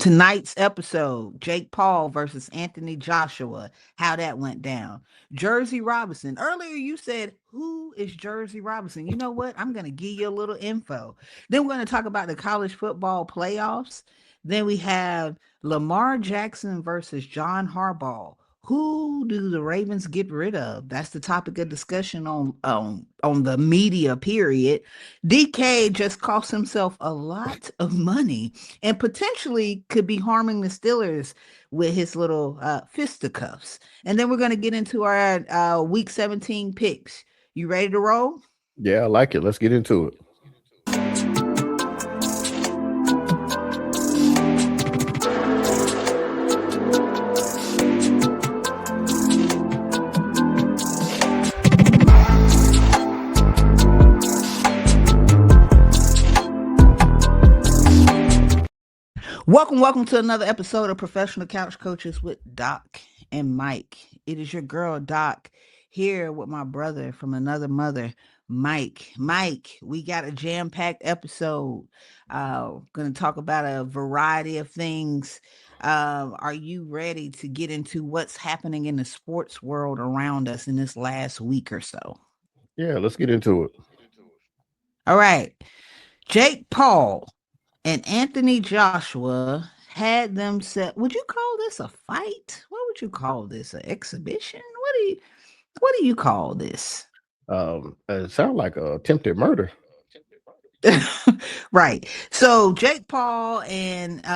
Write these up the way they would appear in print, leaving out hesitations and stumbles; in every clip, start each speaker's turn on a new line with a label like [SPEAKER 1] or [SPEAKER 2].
[SPEAKER 1] Tonight's episode, Jake Paul versus Anthony Joshua, how that went down. Jerzy Robinson. Earlier you said, who is Jerzy Robinson? You know what? I'm going to give you a little info. Then we're going to talk about the college football playoffs. Then we have Lamar Jackson versus John Harbaugh. Who do the Ravens get rid of? That's the topic of discussion on the media period. DK just cost himself a lot of money and potentially could be harming the Steelers with his little fisticuffs. And then we're going to get into our week 17 picks. You ready to roll?
[SPEAKER 2] Yeah, I like it. Let's get into it.
[SPEAKER 1] Welcome to another episode of Professional Couch Coaches with Doc and Mike. It is your girl, Doc, here with my brother from another mother, Mike. Mike, we got a jam-packed episode. Going to talk about a variety of things. Are you ready to get into what's happening in the sports world around us in this last week or so?
[SPEAKER 2] Yeah, let's get into it.
[SPEAKER 1] All right. Jake Paul and Anthony Joshua had them set. Would you call this a fight? What would you call this? An exhibition? What do you call this?
[SPEAKER 2] It sounds like a attempted murder.
[SPEAKER 1] Right. So Jake Paul and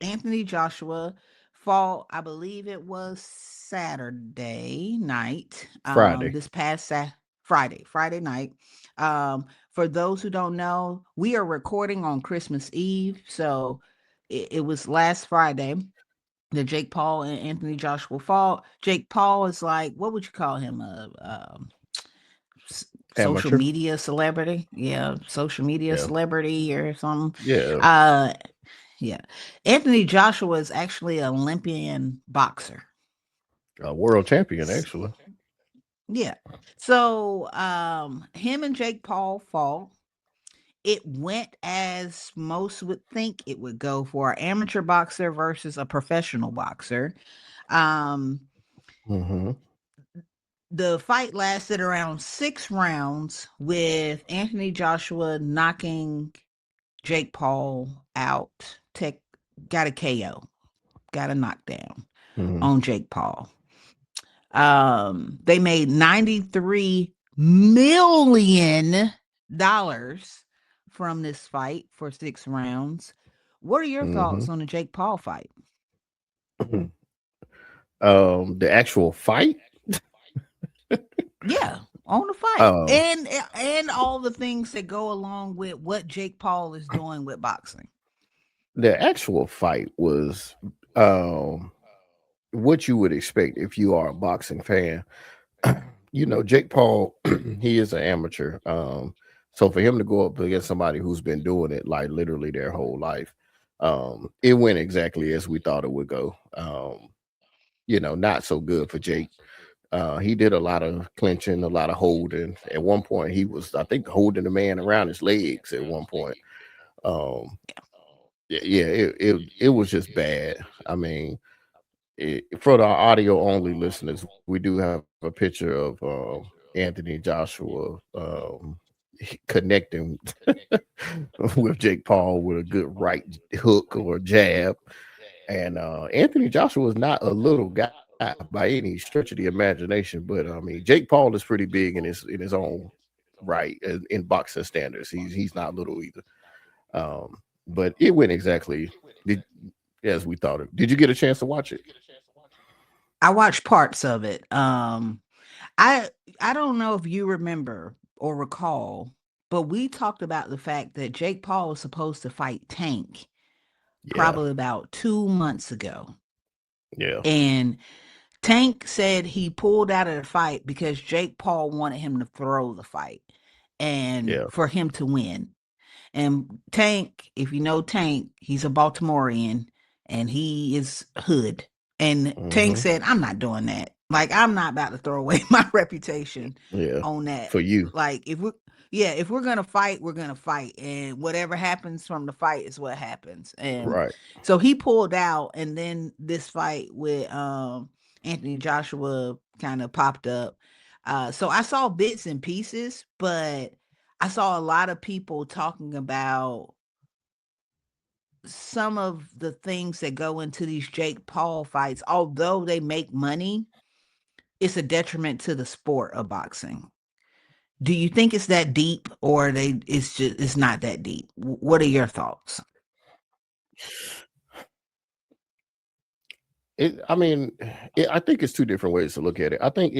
[SPEAKER 1] Anthony Joshua fought, I believe it was Saturday night.
[SPEAKER 2] Friday.
[SPEAKER 1] This past Friday night. For those who don't know, we are recording on Christmas Eve. So it was last Friday that Jake Paul and Anthony Joshua fought. Jake Paul is like, what would you call him? Social media celebrity. Yeah, social media celebrity or something.
[SPEAKER 2] Yeah.
[SPEAKER 1] Yeah. Anthony Joshua is actually an Olympian boxer.
[SPEAKER 2] A world champion, actually.
[SPEAKER 1] Yeah. So him and Jake Paul fought. It went as most would think it would go for an amateur boxer versus a professional boxer. The fight lasted around 6 rounds with Anthony Joshua knocking Jake Paul out. Got a KO, got a knockdown on Jake Paul. They made $93 million from this fight for 6 rounds. What are your thoughts on the Jake Paul fight?
[SPEAKER 2] The actual fight?
[SPEAKER 1] Yeah, on the fight. And all the things that go along with what Jake Paul is doing with boxing.
[SPEAKER 2] The actual fight was what you would expect if you are a boxing fan. You know, Jake Paul, he is an amateur. So for him to go up against somebody who's been doing it like literally their whole life, it went exactly as we thought it would go. Not so good for Jake. He did a lot of clinching, a lot of holding. At one point, he was, I think, holding the man around his legs at one point. It was just bad. I mean, for the audio only listeners, we do have a picture of Anthony Joshua connecting with Jake Paul with a good right hook or jab. And Anthony Joshua is not a little guy by any stretch of the imagination, but I mean, Jake Paul is pretty big in his own right in boxing standards. He's not little either. But it went exactly as we thought it. Did you get a chance to watch it?
[SPEAKER 1] I watched parts of it. I don't know if you remember or recall, but we talked about the fact that Jake Paul was supposed to fight Tank probably about 2 months ago.
[SPEAKER 2] Yeah.
[SPEAKER 1] And Tank said he pulled out of the fight because Jake Paul wanted him to throw the fight and for him to win. And Tank, if you know Tank, he's a Baltimorean and he is hood. And Tank said, I'm not doing that. Like, I'm not about to throw away my reputation on that.
[SPEAKER 2] For you.
[SPEAKER 1] Like, if we Yeah, if we're gonna fight, we're gonna fight, and whatever happens from the fight is what happens. And
[SPEAKER 2] Right.
[SPEAKER 1] so he pulled out, and then this fight with Anthony Joshua kind of popped up. So I saw bits and pieces, but I saw a lot of people talking about some of the things that go into these Jake Paul fights. Although they make money, it's a detriment to the sport of boxing. Do you think it's that deep, or it's not that deep? What are your thoughts?
[SPEAKER 2] I mean, I think it's two different ways to look at it. I think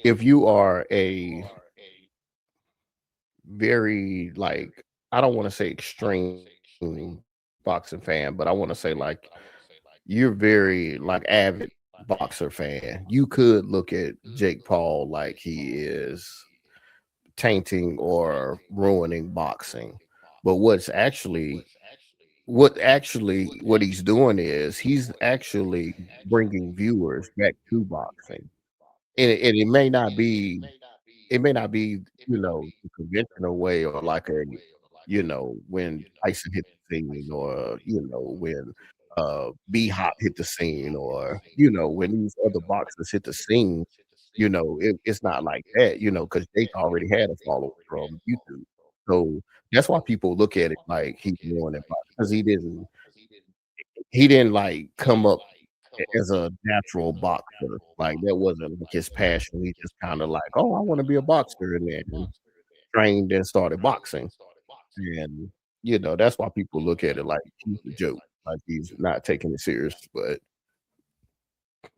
[SPEAKER 2] if you are a very like, I don't want to say extreme boxing fan, but I want to say like you're very like avid boxer fan. You could look at Jake Paul like he is tainting or ruining boxing. But what he's doing is he's actually bringing viewers back to boxing. And it may not be, the conventional way, or like when Tyson hit the scene, or when B Hop hit the scene, or when these other boxers hit the scene. It's not like that, because Jake already had a following from YouTube. So that's why people look at it like he's doing it, because he didn't like come up as a natural boxer. Like, that wasn't like his passion. He just kind of like, oh, I want to be a boxer, and then trained and started boxing. And that's why people look at it like he's a joke, like he's not taking it serious. But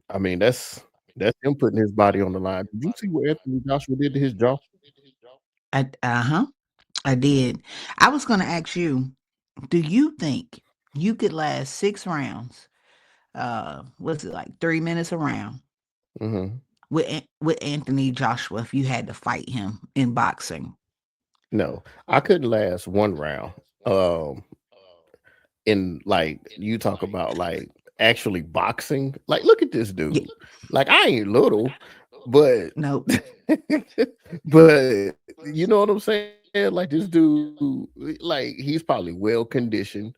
[SPEAKER 2] I mean, that's him putting his body on the line. Did you see what Anthony Joshua did to his jaw?
[SPEAKER 1] Uh-huh. I did. I was going to ask you, do you think you could last 6 rounds? Was it like 3 minutes a round
[SPEAKER 2] Hmm.
[SPEAKER 1] with Anthony Joshua if you had to fight him in boxing?
[SPEAKER 2] No, I couldn't last one round. Um, and like, you talk about like actually boxing. Like, look at this
[SPEAKER 1] Yeah,
[SPEAKER 2] dude. Like, I ain't little, but
[SPEAKER 1] nope.
[SPEAKER 2] but you know what I'm saying? Like, this dude, like, he's probably well conditioned.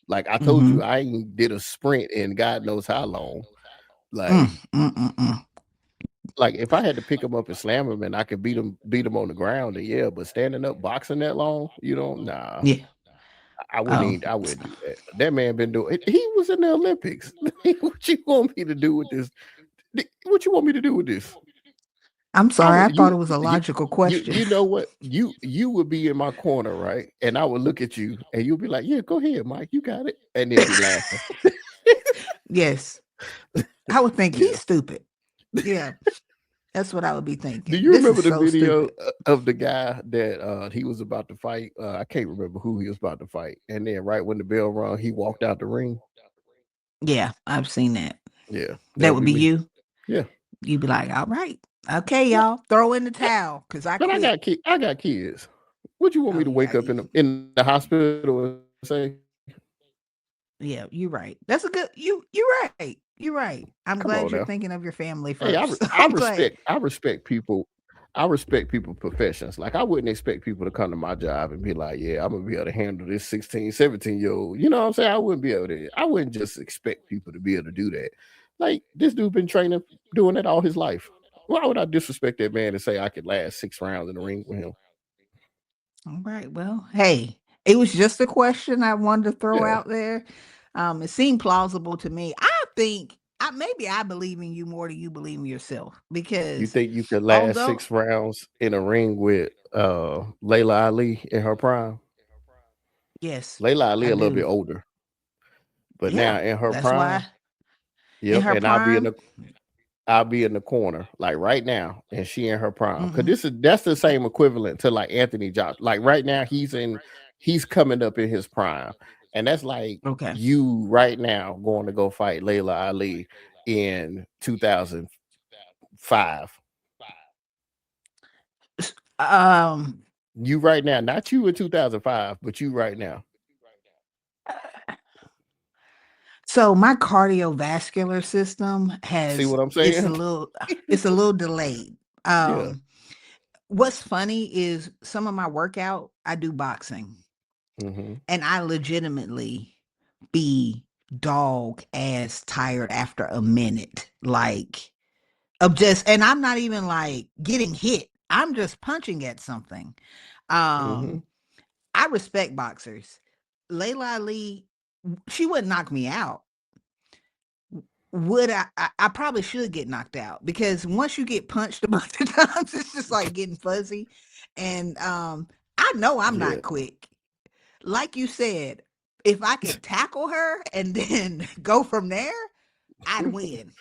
[SPEAKER 2] Like I told you, I
[SPEAKER 1] Mm-hmm.
[SPEAKER 2] ain't did a sprint in God knows how long. Like,
[SPEAKER 1] Mm, mm, mm, mm.
[SPEAKER 2] if I had to pick him up and slam him and I could beat him on the ground, then yeah, but standing up boxing that long, nah.
[SPEAKER 1] Yeah. Oh,
[SPEAKER 2] I wouldn't do that. That man been doing it. He was in the Olympics. What you want me to do with this? What you want me to do with this?
[SPEAKER 1] I'm
[SPEAKER 2] I
[SPEAKER 1] sorry. I
[SPEAKER 2] would
[SPEAKER 1] thought it was a logical question.
[SPEAKER 2] you know what? You would be in my corner, right? And I would look at you and you'll be like, yeah, go ahead, Mike, you got it. And then be laughing.
[SPEAKER 1] Yes. I would think
[SPEAKER 2] Yeah.
[SPEAKER 1] he's stupid. Yeah. That's what I would be
[SPEAKER 2] Do
[SPEAKER 1] thinking.
[SPEAKER 2] you
[SPEAKER 1] This is
[SPEAKER 2] remember the
[SPEAKER 1] so
[SPEAKER 2] video
[SPEAKER 1] stupid.
[SPEAKER 2] of the guy that he was about to fight? I can't remember who he was about to fight. And then right when the bell rung, he walked out the ring.
[SPEAKER 1] Yeah, I've seen that.
[SPEAKER 2] Yeah, that
[SPEAKER 1] That
[SPEAKER 2] would
[SPEAKER 1] would
[SPEAKER 2] be
[SPEAKER 1] be
[SPEAKER 2] me.
[SPEAKER 1] you.
[SPEAKER 2] Yeah.
[SPEAKER 1] You'd be like, all right. Okay,
[SPEAKER 2] Yeah.
[SPEAKER 1] y'all. Throw in the
[SPEAKER 2] Yeah.
[SPEAKER 1] towel because I
[SPEAKER 2] But
[SPEAKER 1] quit.
[SPEAKER 2] I got kids. What you want me
[SPEAKER 1] Oh
[SPEAKER 2] to
[SPEAKER 1] yeah.
[SPEAKER 2] wake up in the hospital and say,
[SPEAKER 1] Yeah, you're right. That's a good you're right. You're right. I'm
[SPEAKER 2] come
[SPEAKER 1] glad
[SPEAKER 2] on
[SPEAKER 1] you're
[SPEAKER 2] now.
[SPEAKER 1] thinking of your family
[SPEAKER 2] Hey,
[SPEAKER 1] first. I'm glad.
[SPEAKER 2] I respect people. I respect people professions. Like, I wouldn't expect people to come to my job and be like, yeah, I'm gonna be able to handle this 16, 17-year old. You know what I'm saying? I wouldn't just expect people to be able to do that. Like, this dude been training, doing it all his life. Why would I disrespect that man and say I could last 6 rounds in the ring with him?
[SPEAKER 1] All right. Well, hey, it was just a question I wanted to throw
[SPEAKER 2] Yeah.
[SPEAKER 1] out there. It seemed plausible to me. I think maybe I believe in you more than you believe in yourself
[SPEAKER 2] You
[SPEAKER 1] because
[SPEAKER 2] think you could last
[SPEAKER 1] although
[SPEAKER 2] 6 rounds in a ring with Layla Ali in her prime?
[SPEAKER 1] yes,
[SPEAKER 2] Layla
[SPEAKER 1] I
[SPEAKER 2] Ali a little bit
[SPEAKER 1] do.
[SPEAKER 2] older, but
[SPEAKER 1] Yeah,
[SPEAKER 2] now in her
[SPEAKER 1] that's why
[SPEAKER 2] prime,
[SPEAKER 1] in
[SPEAKER 2] yep.
[SPEAKER 1] her
[SPEAKER 2] And
[SPEAKER 1] prime.
[SPEAKER 2] I'll be in the corner like right now, and she in her prime, because
[SPEAKER 1] Mm-mm.
[SPEAKER 2] that's the same equivalent to like Anthony Josh. Like, right now he's coming up in his prime, and that's like
[SPEAKER 1] Okay.
[SPEAKER 2] you right now going to go fight Layla Ali in 2005.
[SPEAKER 1] Um.
[SPEAKER 2] You right now, not you in 2005, but you right now.
[SPEAKER 1] So my cardiovascular system
[SPEAKER 2] See
[SPEAKER 1] has
[SPEAKER 2] what I'm saying?
[SPEAKER 1] it's a little delayed.
[SPEAKER 2] Yeah.
[SPEAKER 1] Um what's funny is some of my workout, I do boxing,
[SPEAKER 2] Mm-hmm.
[SPEAKER 1] and I legitimately be dog ass tired after a minute. Like, of just, and I'm not even like getting hit. I'm just punching at something.
[SPEAKER 2] Mm-hmm.
[SPEAKER 1] Um, I respect boxers. Layla Ali, she wouldn't knock me out. Would I probably should get knocked out because once you get punched a bunch of times, it's just like getting fuzzy. And I know I'm
[SPEAKER 2] Yeah.
[SPEAKER 1] not quick. Like you said, if I could tackle her and then go from there, I'd win.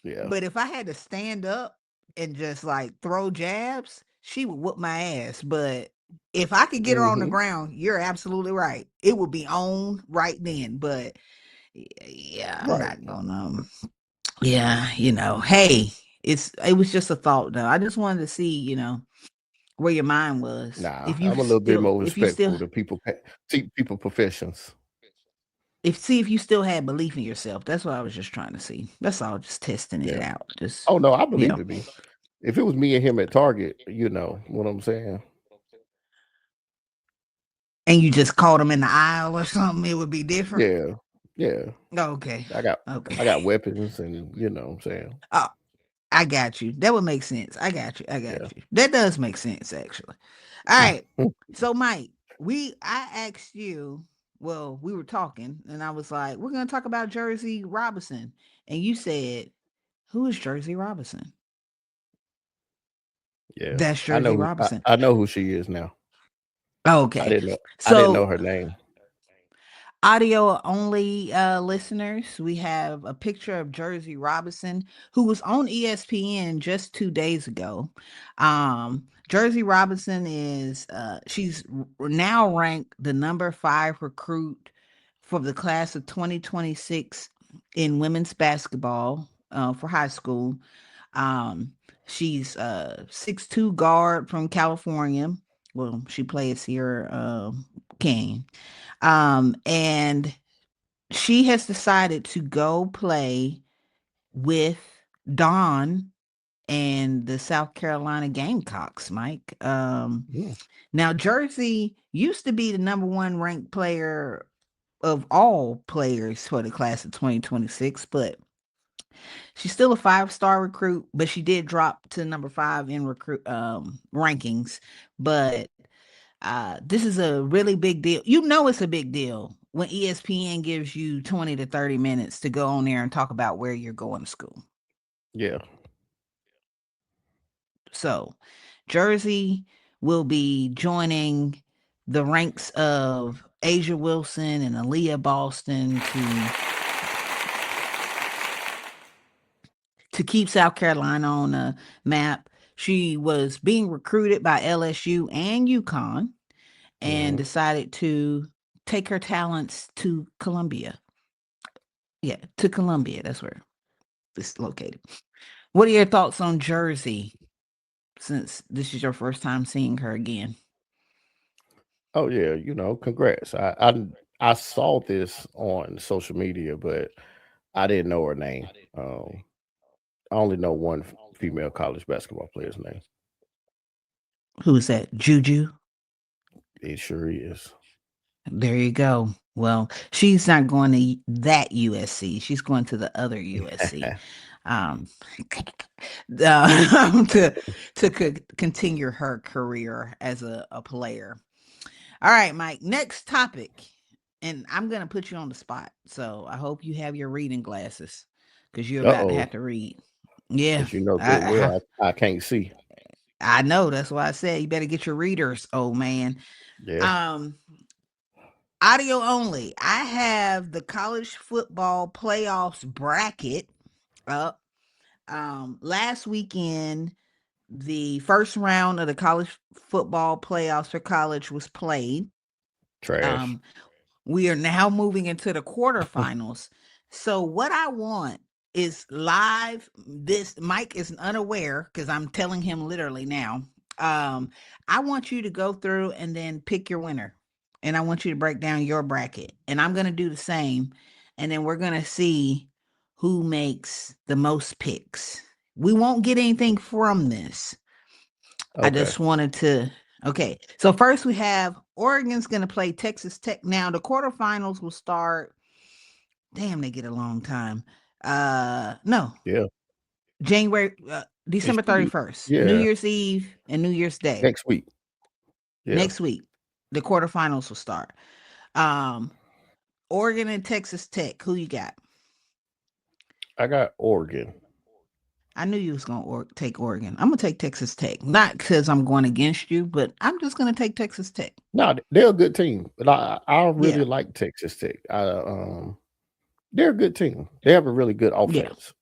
[SPEAKER 2] Yeah.
[SPEAKER 1] But if I had to stand up and just like throw jabs, she would whoop my ass. But if I could get her on the
[SPEAKER 2] Mm-hmm.
[SPEAKER 1] ground, you're absolutely right. It would be on right then. But yeah, I'm
[SPEAKER 2] Right.
[SPEAKER 1] not gonna. Yeah, hey, it was just a thought though. I just wanted to see, where your mind was.
[SPEAKER 2] Nah, I'm a little bit more
[SPEAKER 1] If you still
[SPEAKER 2] respectful to people, people professions.
[SPEAKER 1] if you still had belief in yourself. That's what I was just trying to see. That's all, just testing it
[SPEAKER 2] Yeah.
[SPEAKER 1] out. Just
[SPEAKER 2] Oh no, I
[SPEAKER 1] you
[SPEAKER 2] believe
[SPEAKER 1] know.
[SPEAKER 2] in me. If it was me and him at Target, you know what I'm saying?
[SPEAKER 1] And you just caught them in the aisle or something, it would be different.
[SPEAKER 2] Yeah. Yeah.
[SPEAKER 1] Okay.
[SPEAKER 2] I got
[SPEAKER 1] Okay.
[SPEAKER 2] I got weapons and you know what I'm saying?
[SPEAKER 1] Oh, I got you. That would make sense. I got you. I
[SPEAKER 2] Yeah.
[SPEAKER 1] got you. That does make sense, actually. All right. So, Mike, I asked you, well, we were talking, and I was like, we're going to talk about Jerzy Robinson. And you said, who is Jerzy Robinson?
[SPEAKER 2] Yeah.
[SPEAKER 1] That's
[SPEAKER 2] I
[SPEAKER 1] Jerzy
[SPEAKER 2] know
[SPEAKER 1] Robinson.
[SPEAKER 2] I know who she is now. I
[SPEAKER 1] Okay.
[SPEAKER 2] didn't know I didn't know
[SPEAKER 1] So,
[SPEAKER 2] her name.
[SPEAKER 1] audio only listeners, we have a picture of Jerzy Robinson, who was on ESPN just 2 days ago. Jerzy Robinson is she's now ranked the number 5 recruit for the class of 2026 in women's basketball for high school. um she's 6'2" guard from California. Well, she plays here, King. And she has decided to go play with Dawn and the South Carolina Gamecocks, Mike.
[SPEAKER 2] Mm.
[SPEAKER 1] Now Jersey used to be the number one ranked player of all players for the class of 2026, but she's still a 5-star recruit, but she did drop to number 5 in recruit rankings. But this is a really big deal. It's a big deal when ESPN gives you 20 to 30 minutes to go on there and talk about where you're going to school.
[SPEAKER 2] Yeah.
[SPEAKER 1] So, Jersey will be joining the ranks of Asia Wilson and Aaliyah Boston to keep South Carolina on the map. She was being recruited by LSU and UConn and
[SPEAKER 2] Hmm.
[SPEAKER 1] decided to take her talents to Columbia. Yeah, to Columbia. That's where it's located. What are your thoughts on Jersey since this is your first time seeing her again?
[SPEAKER 2] Oh yeah, congrats. I saw this on social media, but I didn't know her name. I only know one female college basketball player's name.
[SPEAKER 1] Who is that? Juju?
[SPEAKER 2] It sure is.
[SPEAKER 1] There you go. Well, she's not going to that USC. She's going to the other USC. Um, to continue her career as a player. All right, Mike. Next topic, and I'm gonna put you on the spot. So I hope you have your reading glasses because you're about to
[SPEAKER 2] Uh-oh.
[SPEAKER 1] have to read. Yeah,
[SPEAKER 2] As you know good
[SPEAKER 1] I
[SPEAKER 2] well, I can't see.
[SPEAKER 1] I know. That's why I said you better get your readers, old man.
[SPEAKER 2] Yeah.
[SPEAKER 1] Um, audio only. I have the college football playoffs bracket up. Last weekend, the first round of the college football playoffs for college was played.
[SPEAKER 2] Trash.
[SPEAKER 1] Um, we are now moving into the quarterfinals. So what I want is live. This Mike is unaware because I'm telling him literally now. Um, I want you to go through and then pick your winner. And I want you to break down your bracket. And I'm gonna do the same. And then we're gonna see who makes the most picks. We won't get anything from this. I
[SPEAKER 2] Okay.
[SPEAKER 1] just wanted to. Okay, so first we have Oregon's going to play Texas Tech. Now the quarterfinals will start. Damn, they get a long time. No,
[SPEAKER 2] Yeah.
[SPEAKER 1] January,
[SPEAKER 2] It
[SPEAKER 1] December
[SPEAKER 2] should be.
[SPEAKER 1] 31st, New
[SPEAKER 2] Yeah.
[SPEAKER 1] Year's Eve and New Year's Day.
[SPEAKER 2] Next week. Yeah.
[SPEAKER 1] Next week, the quarterfinals will start. Um, Oregon and Texas Tech. Who you got?
[SPEAKER 2] I got Oregon.
[SPEAKER 1] I knew you was gonna take Oregon. I'm gonna take Texas Tech, not because I'm going against you, but I'm just gonna take Texas Tech.
[SPEAKER 2] No, they're a good team, but I
[SPEAKER 1] Yeah,
[SPEAKER 2] really like Texas Tech. They're a good team. They have a really good
[SPEAKER 1] yeah,
[SPEAKER 2] offense.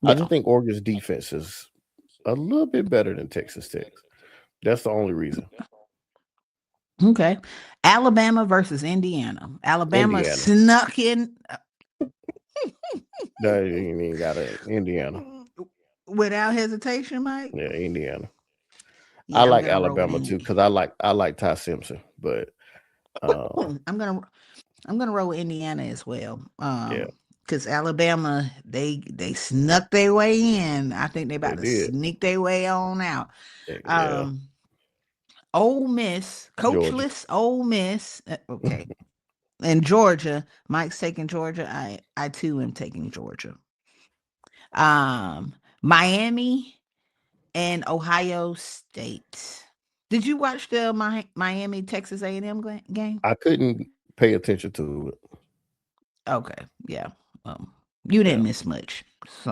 [SPEAKER 2] I
[SPEAKER 1] yeah.
[SPEAKER 2] just think Oregon's defense is a little bit better than Texas Tech. That's the only reason.
[SPEAKER 1] Okay. Alabama versus Indiana. Alabama
[SPEAKER 2] Indiana.
[SPEAKER 1] snuck in
[SPEAKER 2] No, you ain't got a Indiana.
[SPEAKER 1] without hesitation, Mike.
[SPEAKER 2] Yeah, Indiana. I
[SPEAKER 1] Yeah, I'm
[SPEAKER 2] like
[SPEAKER 1] gonna roll
[SPEAKER 2] Alabama too
[SPEAKER 1] Indy.
[SPEAKER 2] because I like Ty Simpson, but
[SPEAKER 1] I'm gonna I'm gonna roll Indiana as well.
[SPEAKER 2] yeah,
[SPEAKER 1] Because Alabama, they snuck their way in. I think they
[SPEAKER 2] they
[SPEAKER 1] about to
[SPEAKER 2] did.
[SPEAKER 1] sneak their way on out.
[SPEAKER 2] Yeah,
[SPEAKER 1] Um, Ole Miss,
[SPEAKER 2] Georgia.
[SPEAKER 1] coachless Ole Miss. Okay, and Georgia. Mike's taking Georgia. I too am taking Georgia. Miami and Ohio State. Did you watch the Miami Texas A&M game?
[SPEAKER 2] I couldn't pay attention to it.
[SPEAKER 1] Okay, yeah. You
[SPEAKER 2] Yeah,
[SPEAKER 1] didn't miss much.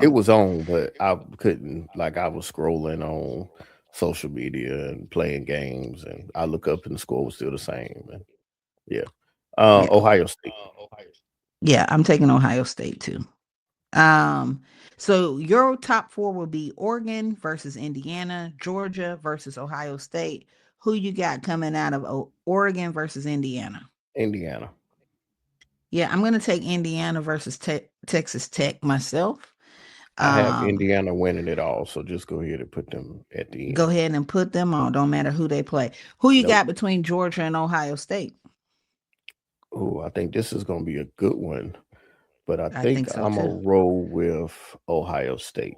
[SPEAKER 2] it
[SPEAKER 1] So
[SPEAKER 2] was on, but I couldn't. Like I was scrolling on social media and playing games, and I look up and the score was still the same. And yeah,
[SPEAKER 1] yeah,
[SPEAKER 2] Ohio State.
[SPEAKER 1] yeah. I'm taking Ohio State too. Um, so your top four will be Oregon versus Indiana, Georgia versus Ohio State. Who you got coming out of Oregon versus Indiana?
[SPEAKER 2] Indiana.
[SPEAKER 1] Yeah, I'm gonna take Indiana versus Texas Tech myself.
[SPEAKER 2] I have
[SPEAKER 1] Um,
[SPEAKER 2] Indiana winning it all, so just go ahead and put them at the
[SPEAKER 1] go
[SPEAKER 2] end.
[SPEAKER 1] ahead and put them on. Don't matter who they play. Who you
[SPEAKER 2] Nope.
[SPEAKER 1] got between Georgia and Ohio State?
[SPEAKER 2] Oh, I think this is going to be a good one, but I
[SPEAKER 1] I
[SPEAKER 2] think
[SPEAKER 1] think so
[SPEAKER 2] I'm
[SPEAKER 1] too.
[SPEAKER 2] gonna roll with Ohio State.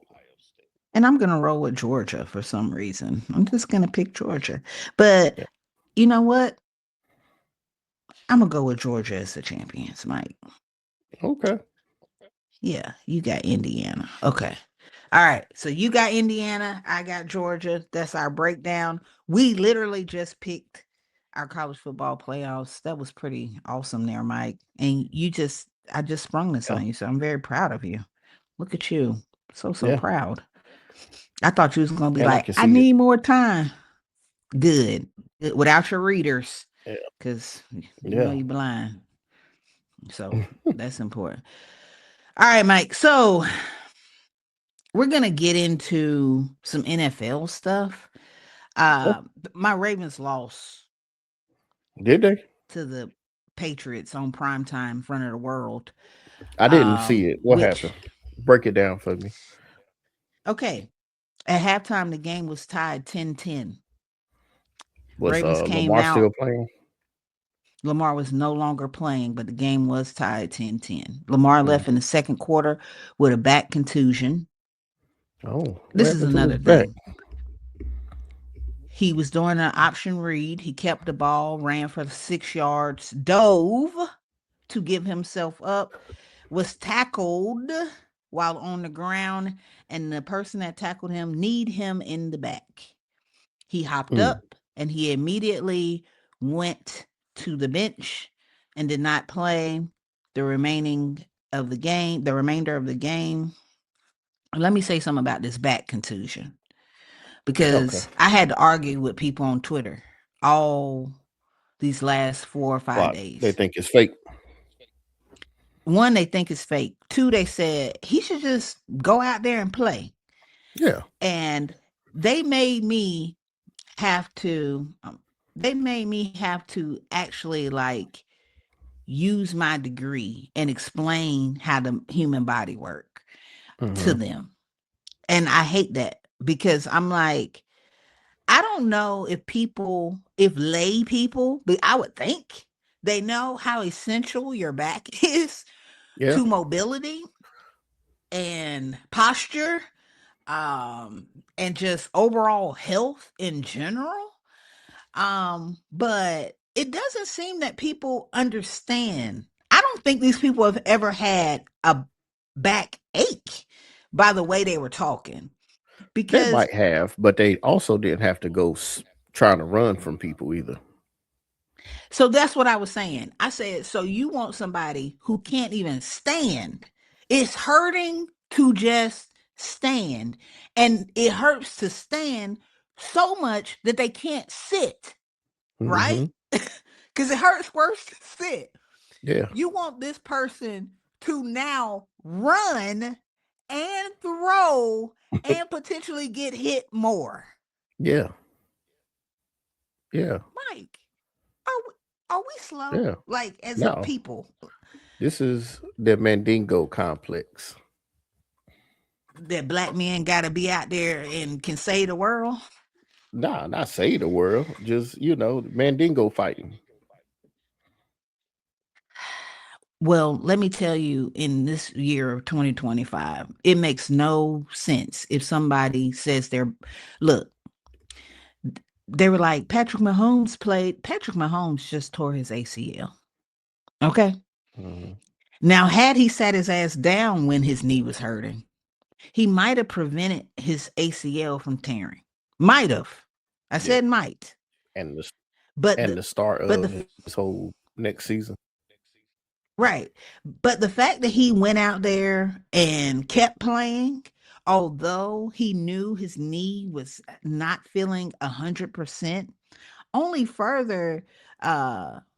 [SPEAKER 1] And I'm gonna roll with Georgia for some reason. I'm just gonna pick Georgia. But
[SPEAKER 2] Yeah.
[SPEAKER 1] you know what? I'm gonna go with Georgia as the champions, Mike.
[SPEAKER 2] Okay.
[SPEAKER 1] Yeah, you got Indiana. Okay. All right. So you got Indiana. I got Georgia. That's our breakdown. We literally just picked our college football playoffs. That was pretty awesome there, Mike. And I just sprung this
[SPEAKER 2] Yeah.
[SPEAKER 1] on you. So I'm very proud of you. Look at you. So
[SPEAKER 2] Yeah.
[SPEAKER 1] proud. I thought you was going to be
[SPEAKER 2] And I
[SPEAKER 1] like,
[SPEAKER 2] can
[SPEAKER 1] I
[SPEAKER 2] see it.
[SPEAKER 1] need more time. Good. Without your readers,
[SPEAKER 2] Yeah.
[SPEAKER 1] because you know
[SPEAKER 2] Yeah.
[SPEAKER 1] you're blind. So that's important. All right, Mike. So we're gonna get into some NFL stuff.
[SPEAKER 2] Yeah.
[SPEAKER 1] My Ravens lost
[SPEAKER 2] Did they?
[SPEAKER 1] to the Patriots on prime time in front of the world.
[SPEAKER 2] I didn't see it. What
[SPEAKER 1] Which
[SPEAKER 2] happened? Break it down for me.
[SPEAKER 1] okay. At halftime, the game was tied 10-10.
[SPEAKER 2] Was
[SPEAKER 1] Ravens came
[SPEAKER 2] Lamar still
[SPEAKER 1] out.
[SPEAKER 2] playing?
[SPEAKER 1] Lamar was no longer playing, but the game was tied 10-10. Lamar
[SPEAKER 2] Mm.
[SPEAKER 1] left in the second quarter with a back contusion.
[SPEAKER 2] Oh, what
[SPEAKER 1] This is
[SPEAKER 2] happened to his
[SPEAKER 1] another
[SPEAKER 2] back?
[SPEAKER 1] thing. He was doing an option read. He kept the ball, ran for 6 yards, dove to give himself up, was tackled while on the ground, and the person that tackled him kneed him in the back. He hopped
[SPEAKER 2] Mm.
[SPEAKER 1] up and he immediately went to the bench and did not play the remainder of the game. Let me say something about this back contusion
[SPEAKER 2] Okay.
[SPEAKER 1] because I had to argue with people on Twitter all these last 4 or 5
[SPEAKER 2] Why? They
[SPEAKER 1] days.
[SPEAKER 2] think it's fake.
[SPEAKER 1] One, they think it's fake. Two, they said he should just go out there and play.
[SPEAKER 2] Yeah.
[SPEAKER 1] And they made me have to actually like use my degree and explain how the human body work to
[SPEAKER 2] Mm-hmm.
[SPEAKER 1] them. And I hate that because I'm like, I don't know if lay people, but I would think they know how essential your back is
[SPEAKER 2] Yeah.
[SPEAKER 1] to mobility and posture. and just overall health in general. But it doesn't seem that people understand. I don't think these people have ever had a backache by the way they were talking.
[SPEAKER 2] They
[SPEAKER 1] Because
[SPEAKER 2] might have, but they also didn't have to go trying to run from people either.
[SPEAKER 1] so that's what I was saying. I said, so you want somebody who can't even stand. It's hurting to just stand. And it hurts to stand so much that they can't sit, right?
[SPEAKER 2] Mm-hmm.
[SPEAKER 1] Because it hurts worse to sit.
[SPEAKER 2] Yeah.
[SPEAKER 1] You want this person to now run and throw and potentially get hit more.
[SPEAKER 2] Yeah. Yeah.
[SPEAKER 1] Mike, are we slow?
[SPEAKER 2] Yeah.
[SPEAKER 1] Like as a
[SPEAKER 2] No,
[SPEAKER 1] people,
[SPEAKER 2] this is the Mandingo complex.
[SPEAKER 1] that black men got to be out there and can save the world?
[SPEAKER 2] Nah, not save the world. Just, Mandingo fighting.
[SPEAKER 1] Well, let me tell you, in this year of 2025, it makes no sense if somebody says they're, look, they were like, Patrick Mahomes just tore his ACL. Okay.
[SPEAKER 2] Mm-hmm.
[SPEAKER 1] Now, had he sat his ass down when his knee was hurting, he might have prevented his ACL from tearing. Might have. I
[SPEAKER 2] Yeah.
[SPEAKER 1] said might.
[SPEAKER 2] And the
[SPEAKER 1] But
[SPEAKER 2] and
[SPEAKER 1] the
[SPEAKER 2] the start
[SPEAKER 1] but
[SPEAKER 2] of
[SPEAKER 1] the
[SPEAKER 2] his whole next season.
[SPEAKER 1] right. But the fact that he went out there and kept playing, although he knew his knee was not feeling 100%, only further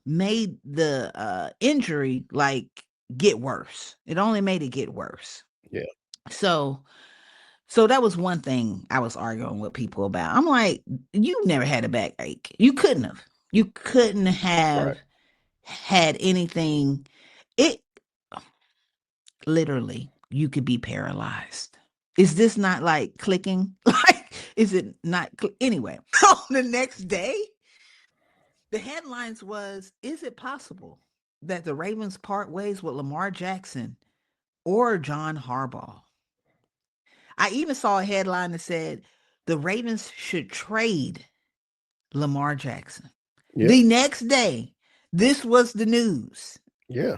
[SPEAKER 1] made the injury like get worse. It only made it get worse.
[SPEAKER 2] Yeah.
[SPEAKER 1] So so that was one thing I was arguing with people about. I'm like, you never had a backache. You couldn't have. You couldn't
[SPEAKER 2] Right.
[SPEAKER 1] have had anything. It literally, you could be paralyzed. Is this not like clicking? Like, is it not? Anyway, on the next day, the headlines was, is it possible that the Ravens part ways with Lamar Jackson or John Harbaugh? I even saw a headline that said the Ravens should trade Lamar Jackson.
[SPEAKER 2] Yeah.
[SPEAKER 1] The next day, this was the news.
[SPEAKER 2] Yeah.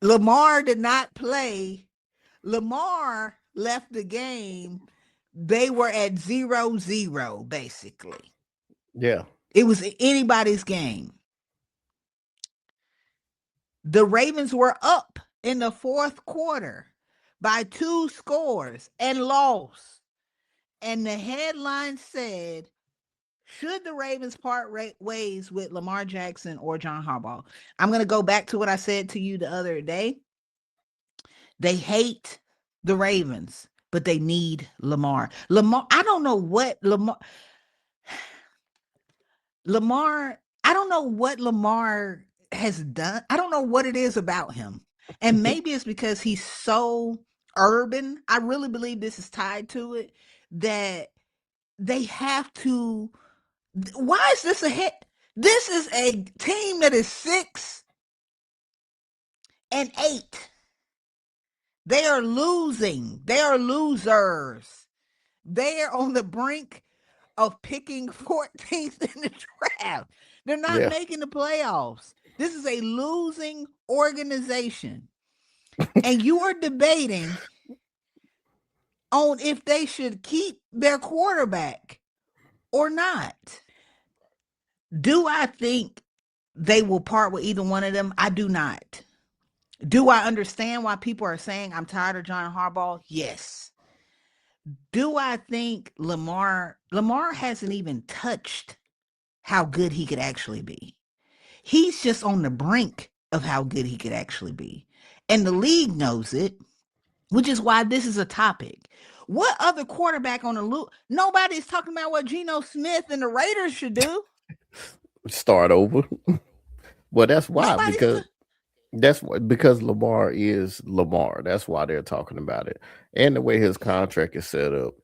[SPEAKER 1] Lamar did not play. Lamar left the game. They were at 0-0, basically.
[SPEAKER 2] Yeah.
[SPEAKER 1] It was anybody's game. The Ravens were up in the fourth quarter by 2 scores and lost. And the headline said, should the Ravens part ways with Lamar Jackson or John Harbaugh? I'm going to go back to what I said to you the other day. They hate the Ravens, but they need Lamar. I don't know what Lamar, I don't know what Lamar has done. I don't know what it is about him. And maybe it's because he's so urban. I really believe this is tied to it, that they have to. Why is this a hit? This is a team that is 6-8. They are losing. They are losers. They are on the brink of picking 14th in the draft. They're not
[SPEAKER 2] Yeah.
[SPEAKER 1] making the playoffs. This is a losing organization. And you are debating on if they should keep their quarterback or not. Do I think they will part with either one of them? I do not. Do I understand why people are saying I'm tired of John Harbaugh? Yes. Do I think Lamar hasn't even touched how good he could actually be? He's just on the brink of how good he could actually be. And the league knows it, which is why this is a topic. What other quarterback on the loop? Nobody's talking about what Geno Smith and the Raiders should do.
[SPEAKER 2] Start over. Well, that's why,
[SPEAKER 1] Nobody's.
[SPEAKER 2] because Lamar is Lamar. That's why they're talking about it. And the way his contract is set up,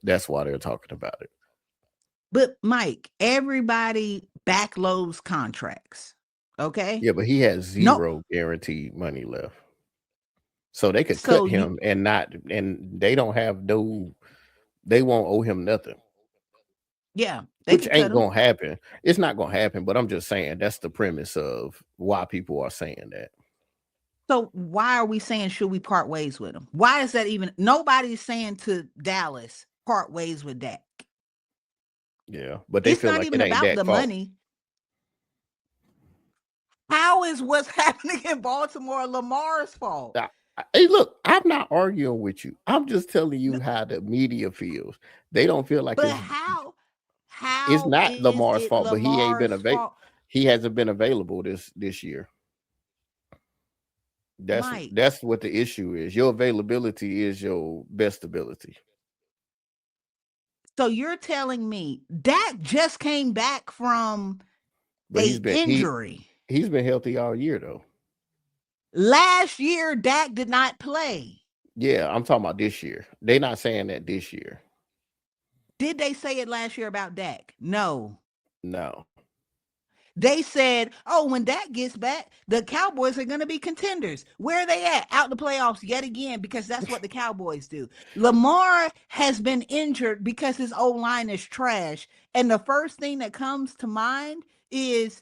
[SPEAKER 2] that's why they're talking about it.
[SPEAKER 1] But Mike, everybody backloads contracts. Okay.
[SPEAKER 2] Yeah, but he has
[SPEAKER 1] No,
[SPEAKER 2] zero guaranteed money left. So they could
[SPEAKER 1] So
[SPEAKER 2] cut
[SPEAKER 1] you,
[SPEAKER 2] him and they don't have no, they won't owe him nothing,
[SPEAKER 1] yeah, they
[SPEAKER 2] which
[SPEAKER 1] could cut
[SPEAKER 2] ain't
[SPEAKER 1] him.
[SPEAKER 2] gonna happen. It's not gonna happen, but I'm just saying that's the premise of why people are saying that.
[SPEAKER 1] So why are we saying should we part ways with him? Why is that even? Nobody's saying to Dallas part ways with Dak.
[SPEAKER 2] Yeah, but they
[SPEAKER 1] It's
[SPEAKER 2] feel
[SPEAKER 1] not
[SPEAKER 2] like it
[SPEAKER 1] even
[SPEAKER 2] ain't
[SPEAKER 1] about
[SPEAKER 2] that
[SPEAKER 1] the
[SPEAKER 2] fault.
[SPEAKER 1] money. How is what's happening in Baltimore Lamar's fault?
[SPEAKER 2] Hey, look, I'm not arguing with you. I'm just telling
[SPEAKER 1] No,
[SPEAKER 2] you how the media feels. They don't feel like
[SPEAKER 1] but
[SPEAKER 2] it's
[SPEAKER 1] how?
[SPEAKER 2] it's
[SPEAKER 1] How
[SPEAKER 2] not
[SPEAKER 1] is
[SPEAKER 2] Lamar's
[SPEAKER 1] it
[SPEAKER 2] fault, but he ain't been
[SPEAKER 1] Lamar's fault,
[SPEAKER 2] he hasn't been available this year.
[SPEAKER 1] Mike?
[SPEAKER 2] That's what the issue is. Your availability is your best ability.
[SPEAKER 1] So you're telling me Dak just came back from
[SPEAKER 2] But
[SPEAKER 1] a injury.
[SPEAKER 2] he's been healthy all year though.
[SPEAKER 1] Last year, Dak did not play.
[SPEAKER 2] Yeah, I'm talking about this year. They're not saying that this year.
[SPEAKER 1] Did they say it last year about Dak? No.
[SPEAKER 2] No.
[SPEAKER 1] They said, oh, when Dak gets back, the Cowboys are going to be contenders. Where are they at? Out the playoffs yet again, because that's what the Cowboys do. Lamar has been injured because his O line is trash. And the first thing that comes to mind is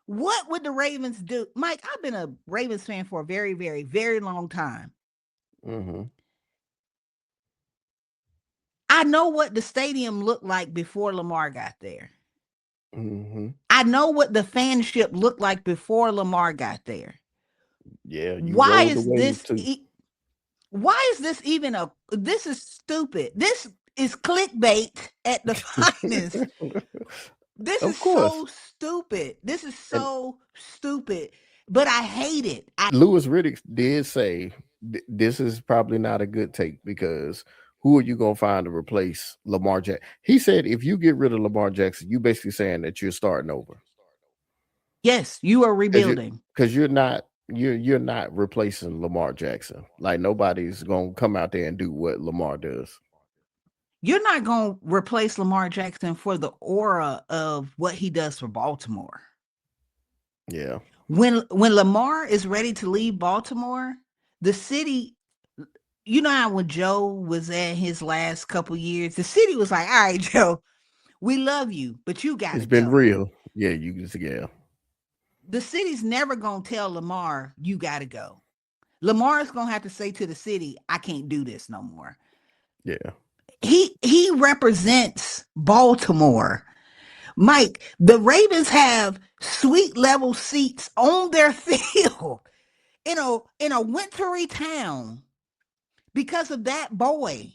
[SPEAKER 1] what would the Ravens do? Mike, I've been a Ravens fan for a very, very, very long time.
[SPEAKER 2] Mm-hmm.
[SPEAKER 1] I know what the stadium looked like before Lamar got there.
[SPEAKER 2] Mm-hmm.
[SPEAKER 1] I know what the fanship looked like before Lamar got there.
[SPEAKER 2] Yeah, you
[SPEAKER 1] Why
[SPEAKER 2] rolled the
[SPEAKER 1] is
[SPEAKER 2] wave
[SPEAKER 1] this?
[SPEAKER 2] too.
[SPEAKER 1] Why is this even a? This is stupid. This is clickbait at the finest. This is
[SPEAKER 2] Of course.
[SPEAKER 1] so stupid. This is
[SPEAKER 2] And
[SPEAKER 1] so stupid. But I hate it.
[SPEAKER 2] Lewis Riddick did say this is probably not a good take because who are you going to find to replace Lamar Jackson? He said if you get rid of Lamar Jackson, you basically saying that you're starting over
[SPEAKER 1] Yes, you are rebuilding.
[SPEAKER 2] because you're not replacing Lamar Jackson. Like nobody's going to come out there and do what Lamar does.
[SPEAKER 1] You're not going to replace Lamar Jackson for the aura of what he does for Baltimore.
[SPEAKER 2] Yeah.
[SPEAKER 1] When Lamar is ready to leave Baltimore, the city, you know how when Joe was at his last couple years, the city was like, all right, Joe, we love you, but you got
[SPEAKER 2] It's
[SPEAKER 1] to
[SPEAKER 2] been
[SPEAKER 1] go.
[SPEAKER 2] real. Yeah, you just yeah.
[SPEAKER 1] The city's never going to tell Lamar, you got to go. Lamar's going to have to say to the city, I can't do this no more.
[SPEAKER 2] Yeah.
[SPEAKER 1] He represents Baltimore. Mike, the Ravens have suite level seats on their field in a wintry town because of that boy.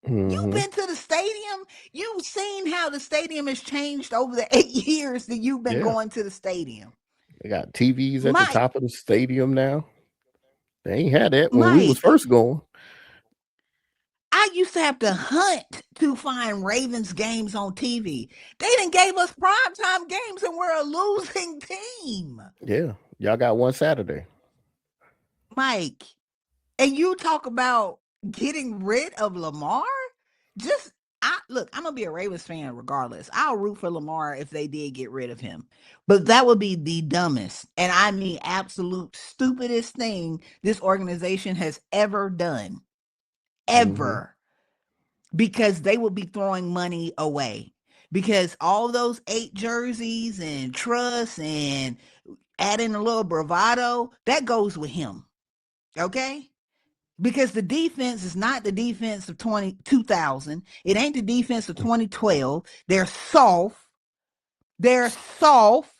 [SPEAKER 1] You've
[SPEAKER 2] Mm-hmm.
[SPEAKER 1] been to the stadium. You've seen how the stadium has changed over the 8 years that you've been
[SPEAKER 2] Yeah.
[SPEAKER 1] going to the stadium.
[SPEAKER 2] They got TVs at the
[SPEAKER 1] Mike,
[SPEAKER 2] top of the stadium now. They ain't had that when we was
[SPEAKER 1] Mike,
[SPEAKER 2] first going.
[SPEAKER 1] I used to have to hunt to find Ravens games on TV. They didn't gave us primetime games and we're a losing team.
[SPEAKER 2] Yeah. Y'all got one Saturday.
[SPEAKER 1] Mike, and you talk about getting rid of Lamar? Just I'm gonna be a Ravens fan regardless. I'll root for Lamar if they did get rid of him. But that would be the dumbest, and I mean absolute stupidest thing this organization has ever done.
[SPEAKER 2] Mm-hmm.
[SPEAKER 1] Ever. Because they will be throwing money away. Because all those 8 jerseys and trusts and adding a little bravado, that goes with him. Okay? Because the defense is not the defense of 2000. It ain't the defense of 2012. They're soft. They're soft.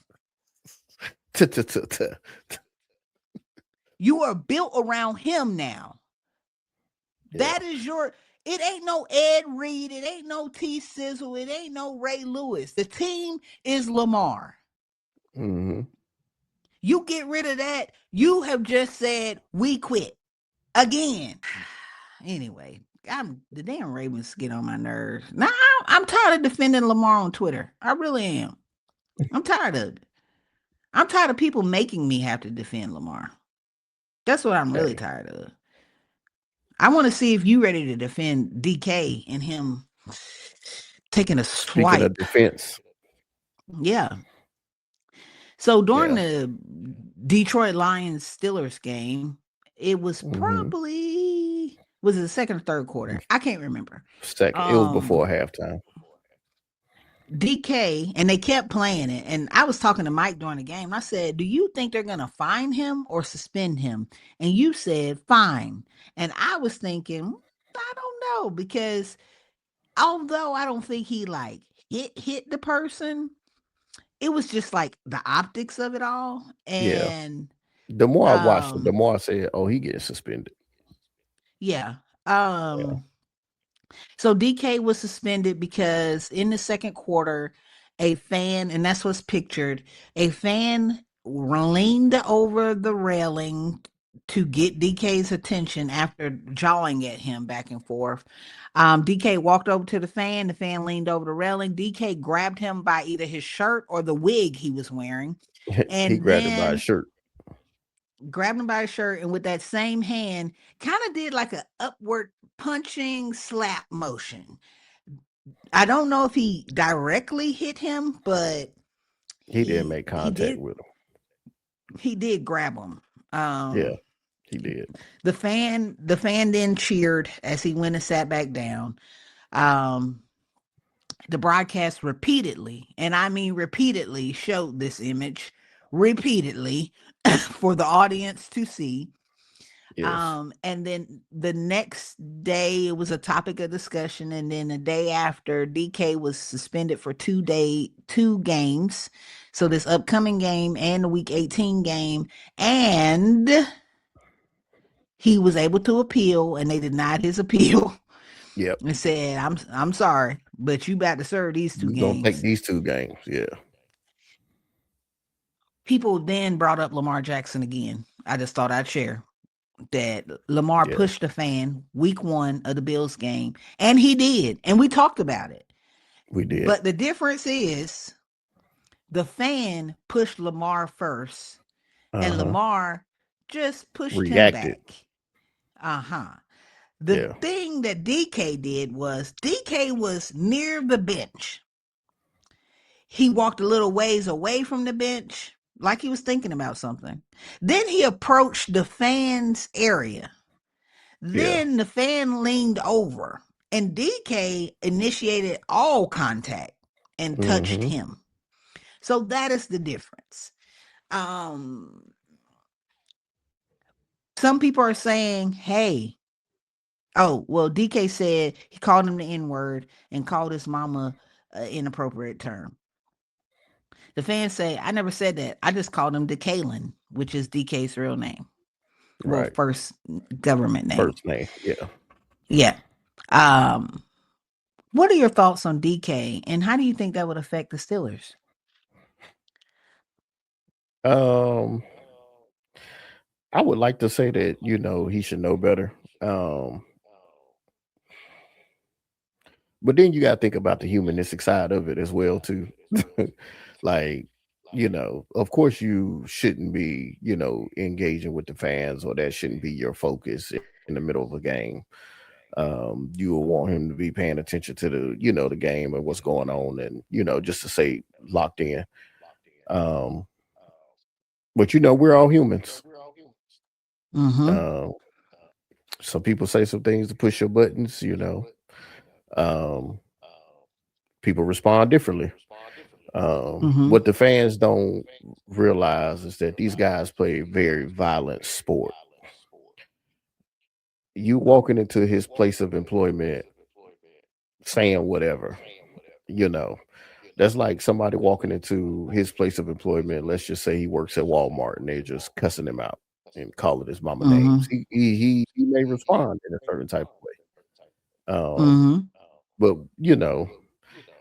[SPEAKER 1] You are built around him now.
[SPEAKER 2] Yeah.
[SPEAKER 1] That is your. It ain't no Ed Reed. It ain't no T Sizzle. It ain't no Ray Lewis. The team is Lamar.
[SPEAKER 2] Mm-hmm.
[SPEAKER 1] You get rid of that. You have just said we quit again. Anyway, the damn Ravens get on my nerves. Now I'm tired of defending Lamar on Twitter. I really am. I'm tired of it. I'm tired of people making me have to defend Lamar. That's what I'm really
[SPEAKER 2] Hey,
[SPEAKER 1] tired of. I want to see if you ready to defend DK and him taking a
[SPEAKER 2] speaking of
[SPEAKER 1] swipe.
[SPEAKER 2] defense,
[SPEAKER 1] Yeah. So during
[SPEAKER 2] yeah.
[SPEAKER 1] the Detroit Lions Steelers game, It was
[SPEAKER 2] Mm-hmm.
[SPEAKER 1] probably, was it the second or third quarter? I can't remember.
[SPEAKER 2] Second, it was before halftime.
[SPEAKER 1] DK, and they kept playing it. And I was talking to Mike during the game. I said, "Do you think they're going to fine him or suspend him?" And you said, "Fine." And I was thinking, I don't know, because although I don't think he like hit the person, it was just like the optics of it all.
[SPEAKER 2] Yeah.
[SPEAKER 1] And
[SPEAKER 2] The more I watched it, the
[SPEAKER 1] um
[SPEAKER 2] more I said, "Oh, he getting suspended."
[SPEAKER 1] yeah.
[SPEAKER 2] Yeah.
[SPEAKER 1] So DK was suspended because in the second quarter, a fan, and that's what's pictured, a fan leaned over the railing to get DK's attention after jawing at him back and forth. DK walked over to the fan. The fan leaned over the railing. DK grabbed him by either his shirt or the wig he was wearing,
[SPEAKER 2] He
[SPEAKER 1] and
[SPEAKER 2] grabbed it by his
[SPEAKER 1] then
[SPEAKER 2] shirt.
[SPEAKER 1] grabbed him by his shirt, and with that same hand, kind of did like a upward punching slap motion. I don't know if he directly hit him, but
[SPEAKER 2] He didn't
[SPEAKER 1] he
[SPEAKER 2] make
[SPEAKER 1] he
[SPEAKER 2] contact
[SPEAKER 1] did
[SPEAKER 2] with him.
[SPEAKER 1] he did grab him.
[SPEAKER 2] Yeah, he did.
[SPEAKER 1] The fan then cheered as he went and sat back down. Um, the broadcast repeatedly, and I mean repeatedly, showed this image repeatedly for the audience to see.
[SPEAKER 2] Yes.
[SPEAKER 1] And then the next day it was a topic of discussion, and then the day after, DK was suspended for 2 games. So this upcoming game and the week 18 game, and he was able to appeal, and they denied his appeal
[SPEAKER 2] Yep.
[SPEAKER 1] and said, I'm sorry, but you about to serve these two
[SPEAKER 2] We're gonna take
[SPEAKER 1] games.
[SPEAKER 2] these 2 games. Yeah.
[SPEAKER 1] People then brought up Lamar Jackson again. I just thought I'd share that Lamar
[SPEAKER 2] Yeah.
[SPEAKER 1] pushed the fan week 1 of the Bills game, and he did, and we talked about it.
[SPEAKER 2] We did.
[SPEAKER 1] But the difference is the fan pushed Lamar first, and
[SPEAKER 2] Uh-huh.
[SPEAKER 1] Lamar just pushed him
[SPEAKER 2] Reacted.
[SPEAKER 1] back. Uh-huh. The
[SPEAKER 2] Yeah.
[SPEAKER 1] thing that DK did was DK was near the bench. He walked a little ways away from the bench, like he was thinking about something. Then he approached the fans area.
[SPEAKER 2] Yeah.
[SPEAKER 1] Then the fan leaned over, and DK initiated all contact and touched
[SPEAKER 2] Mm-hmm.
[SPEAKER 1] him. So that is the difference. Um, some people are saying, "Hey, oh, well, DK said he called him the N word and called his mama an inappropriate term." The fans say, "I never said that. I just called him DeKalin, which is DK's real name. Well,
[SPEAKER 2] Right.
[SPEAKER 1] first government name."
[SPEAKER 2] First name. Yeah.
[SPEAKER 1] Yeah. Um, what are your thoughts on DK, and how do you think that would affect the Steelers?
[SPEAKER 2] Um, I would like to say that, he should know better. Um, but then you gotta think about the humanistic side of it as well, too. Like, of course you shouldn't be, engaging with the fans, or that shouldn't be your focus in the middle of a game. You will want him to be paying attention to the game and what's going on, and just to say locked in. Um, but we're all humans.
[SPEAKER 1] Mm-hmm.
[SPEAKER 2] Um, some people say some things to push your buttons. Um, People respond differently.
[SPEAKER 1] Mm-hmm.
[SPEAKER 2] What the fans don't realize is that these guys play a very violent sport. You walking into his place of employment saying whatever, you know. That's like somebody walking into his place of employment. Let's just say he works at Walmart, and they're just cussing him out and calling his mama names.
[SPEAKER 1] Mm-hmm.
[SPEAKER 2] He may respond in a certain type of way.
[SPEAKER 1] Mm-hmm.
[SPEAKER 2] But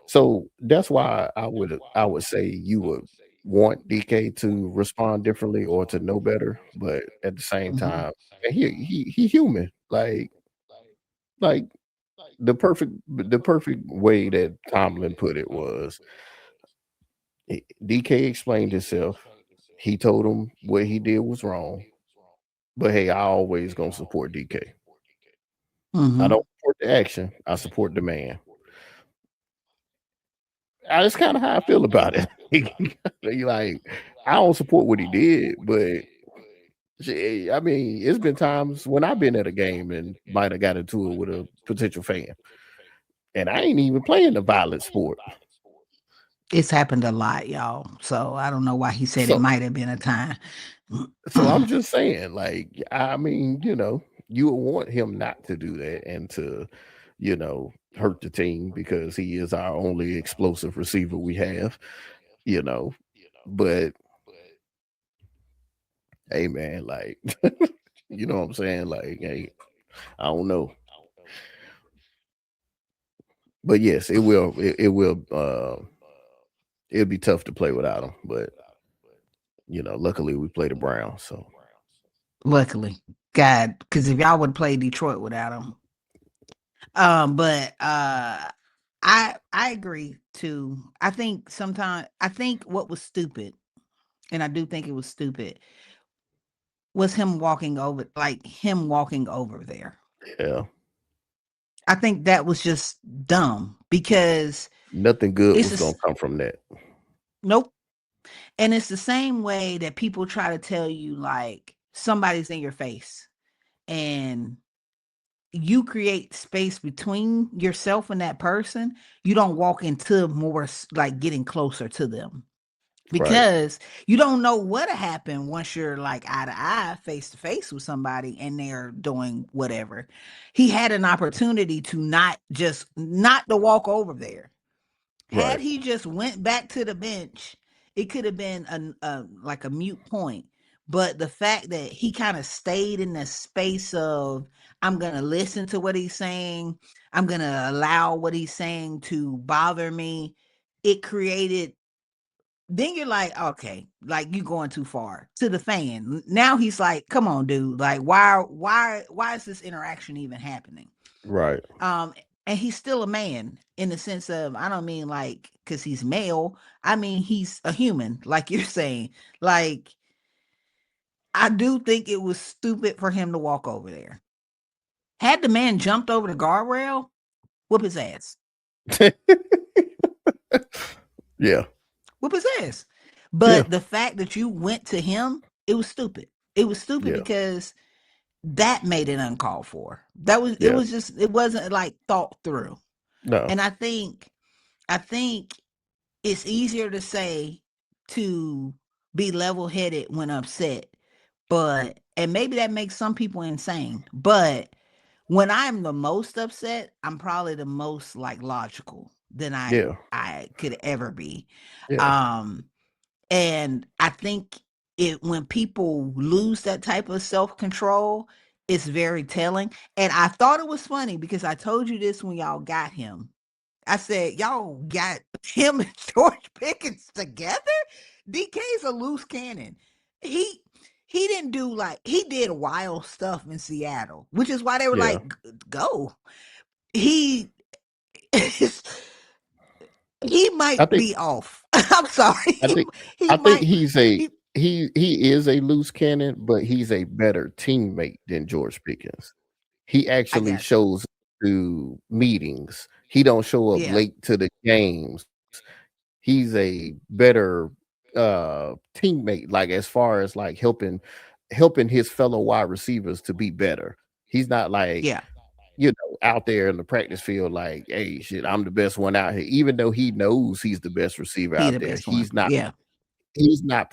[SPEAKER 2] so that's why I would say you would want DK to respond differently or to know better, but at the same
[SPEAKER 1] Mm-hmm.
[SPEAKER 2] time, he human. Like the perfect way that Tomlin put it was DK explained himself. He told him what he did was wrong, but hey, I always gonna support DK. I
[SPEAKER 1] Mm-hmm.
[SPEAKER 2] don't support the action. I support the man. That's kind of how I feel about it. You like, I don't support what he did, but I mean, it's been times when I've been at a game and might have got into it with a potential fan, and I ain't even playing the violent sport.
[SPEAKER 1] It's happened a lot, y'all. So I don't know why he said it
[SPEAKER 2] So,
[SPEAKER 1] might have been a time.
[SPEAKER 2] so I'm just saying, like, I mean, you would want him not to do that and to, hurt the team because he is our only explosive receiver we have, you know. But hey, man, like, you know what I'm saying? Like, hey, I don't know. But yes, it will. It will. It'll be tough to play without him. But luckily we play the Browns. So
[SPEAKER 1] Luckily, God, because if y'all would play Detroit without him, but I agree too. I think what was stupid, and I do think it was stupid, was him walking over there.
[SPEAKER 2] yeah,
[SPEAKER 1] I think that was just dumb because
[SPEAKER 2] nothing good
[SPEAKER 1] it's
[SPEAKER 2] was gonna come from that.
[SPEAKER 1] nope. And it's the same way that people try to tell you like somebody's in your face and you create space between yourself and that person. You don't walk into more like getting closer to them
[SPEAKER 2] Right,
[SPEAKER 1] because you don't know what'll happen once you're like eye to eye, face to face with somebody and they're doing whatever. He had an opportunity to not to walk over there. Had
[SPEAKER 2] right,
[SPEAKER 1] he just went back to the bench, it could have been like a mute point. But the fact that he kind of stayed in the space of I'm gonna listen to what he's saying, I'm gonna allow what he's saying to bother me. It created. Then you're like, okay, like you going too far to the fan. Now he's like, come on, dude. Like, why is this interaction even happening?
[SPEAKER 2] right,
[SPEAKER 1] Um, and he's still a man in the sense of I don't mean like because he's male. I mean he's a human, like you're saying. Like I do think it was stupid for him to walk over there. Had the man jumped over the guardrail, whoop his ass.
[SPEAKER 2] yeah,
[SPEAKER 1] Whoop his ass.
[SPEAKER 2] yeah,
[SPEAKER 1] But the fact that you went to him, it was stupid. It was stupid
[SPEAKER 2] yeah,
[SPEAKER 1] because that made it uncalled for. That was it
[SPEAKER 2] yeah.
[SPEAKER 1] was just it wasn't like thought through.
[SPEAKER 2] No,
[SPEAKER 1] And I think it's easier to say to be level-headed when upset, but and maybe that makes some people insane, but when I'm the most upset, I'm probably the most like logical than
[SPEAKER 2] yeah,
[SPEAKER 1] I could ever be.
[SPEAKER 2] yeah,
[SPEAKER 1] Um and I think it when people lose that type of self-control, it's very telling. And I thought it was funny because I told you this when y'all got him. I said, y'all got him and George Pickens together? DK's a loose cannon. He he didn't do like he did wild stuff in Seattle, which is why they were
[SPEAKER 2] yeah.
[SPEAKER 1] like, go. He he
[SPEAKER 2] I
[SPEAKER 1] might
[SPEAKER 2] think
[SPEAKER 1] be off. I'm sorry.
[SPEAKER 2] I think
[SPEAKER 1] He
[SPEAKER 2] I think
[SPEAKER 1] might
[SPEAKER 2] he's a
[SPEAKER 1] he
[SPEAKER 2] he is a loose cannon, but he's a better teammate than George Pickens. He
[SPEAKER 1] I
[SPEAKER 2] actually
[SPEAKER 1] got you.
[SPEAKER 2] shows up to meetings. He don't show up
[SPEAKER 1] Yeah.
[SPEAKER 2] late to the games. He's a better teammate, like as far as like helping his fellow wide receivers to be better. He's not like,
[SPEAKER 1] Yeah.
[SPEAKER 2] out there in the practice field like, hey, shit, I'm the best one out here. Even though he knows he's the best receiver
[SPEAKER 1] He
[SPEAKER 2] out
[SPEAKER 1] the
[SPEAKER 2] there,
[SPEAKER 1] best one. Yeah.
[SPEAKER 2] he's not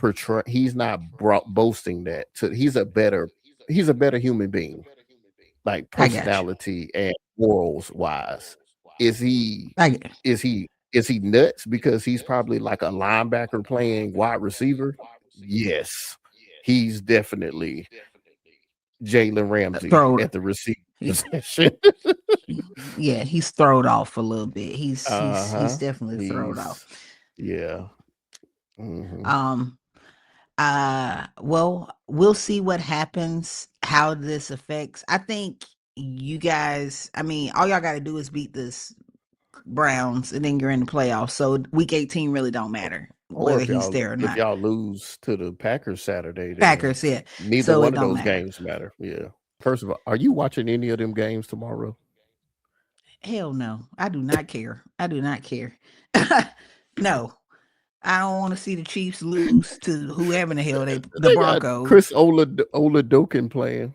[SPEAKER 2] boasting that. He's a better human being, like
[SPEAKER 1] I got you.
[SPEAKER 2] personality and morals wise. Is he
[SPEAKER 1] I get
[SPEAKER 2] is he nuts because he's probably like a linebacker playing wide receiver? Yes. He's definitely Jalen Ramsey
[SPEAKER 1] throw
[SPEAKER 2] at the receiver
[SPEAKER 1] he,
[SPEAKER 2] position.
[SPEAKER 1] yeah, he's throwed off a little bit. He's
[SPEAKER 2] Uh-huh.
[SPEAKER 1] definitely throwed off.
[SPEAKER 2] He's yeah. Mhm.
[SPEAKER 1] Um well, we'll see what happens, how this affects. I think you guys, I mean, all y'all got to do is beat this Browns and then you're in the playoffs. So week 18 really don't matter
[SPEAKER 2] Or
[SPEAKER 1] whether he's there or
[SPEAKER 2] if
[SPEAKER 1] not.
[SPEAKER 2] y'all lose to the Packers Saturday, then
[SPEAKER 1] Packers, yeah.
[SPEAKER 2] neither
[SPEAKER 1] So
[SPEAKER 2] one
[SPEAKER 1] it
[SPEAKER 2] of
[SPEAKER 1] don't
[SPEAKER 2] those
[SPEAKER 1] matter.
[SPEAKER 2] games matter. Yeah. First of all, are you watching any of them games tomorrow?
[SPEAKER 1] Hell no. I do not care. I do not care. No. I don't want to see the Chiefs lose to whoever the hell the
[SPEAKER 2] They got
[SPEAKER 1] Broncos.
[SPEAKER 2] Chris Oladokin playing.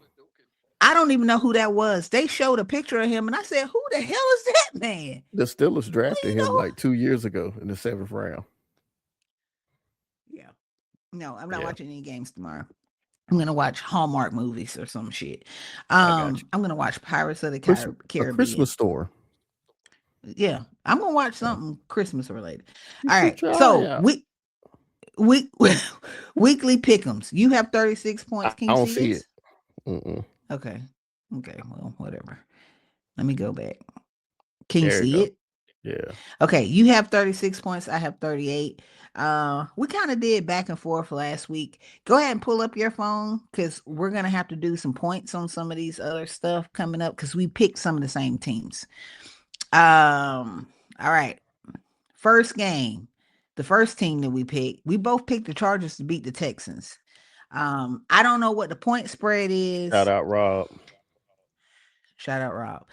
[SPEAKER 1] I don't even know who that was. They showed a picture of him, and I said, "Who the hell is that man?"
[SPEAKER 2] The Steelers drafted
[SPEAKER 1] You
[SPEAKER 2] him
[SPEAKER 1] know?
[SPEAKER 2] like 2 years ago in the 7th round.
[SPEAKER 1] Yeah. No, I'm not
[SPEAKER 2] Yeah,
[SPEAKER 1] watching any games tomorrow. I'm gonna watch Hallmark movies or some shit.
[SPEAKER 2] I got you.
[SPEAKER 1] I'm gonna watch Pirates of the
[SPEAKER 2] A
[SPEAKER 1] Caribbean.
[SPEAKER 2] Christmas store.
[SPEAKER 1] Yeah, I'm gonna watch
[SPEAKER 2] Yeah.
[SPEAKER 1] something Christmas related.
[SPEAKER 2] You
[SPEAKER 1] All
[SPEAKER 2] should
[SPEAKER 1] right,
[SPEAKER 2] try
[SPEAKER 1] so
[SPEAKER 2] out.
[SPEAKER 1] we weekly pick'ems. You have 36 points.
[SPEAKER 2] I
[SPEAKER 1] Can you
[SPEAKER 2] don't
[SPEAKER 1] see
[SPEAKER 2] see it.
[SPEAKER 1] this?
[SPEAKER 2] Mm-mm.
[SPEAKER 1] Okay. Okay. Well, whatever. Let me go back. Can you
[SPEAKER 2] There you
[SPEAKER 1] see
[SPEAKER 2] go.
[SPEAKER 1] it?
[SPEAKER 2] Yeah.
[SPEAKER 1] Okay, you have 36 points. I have 38. We kind of did back and forth last week. Go ahead and pull up your phone because we're gonna have to do some points on some of these other stuff coming up because we picked some of the same teams. All right. First game, the first team that we picked, we both picked the Chargers to beat the Texans. I don't know what the point spread
[SPEAKER 2] Shout
[SPEAKER 1] is.
[SPEAKER 2] out Rob.
[SPEAKER 1] Shout out Rob.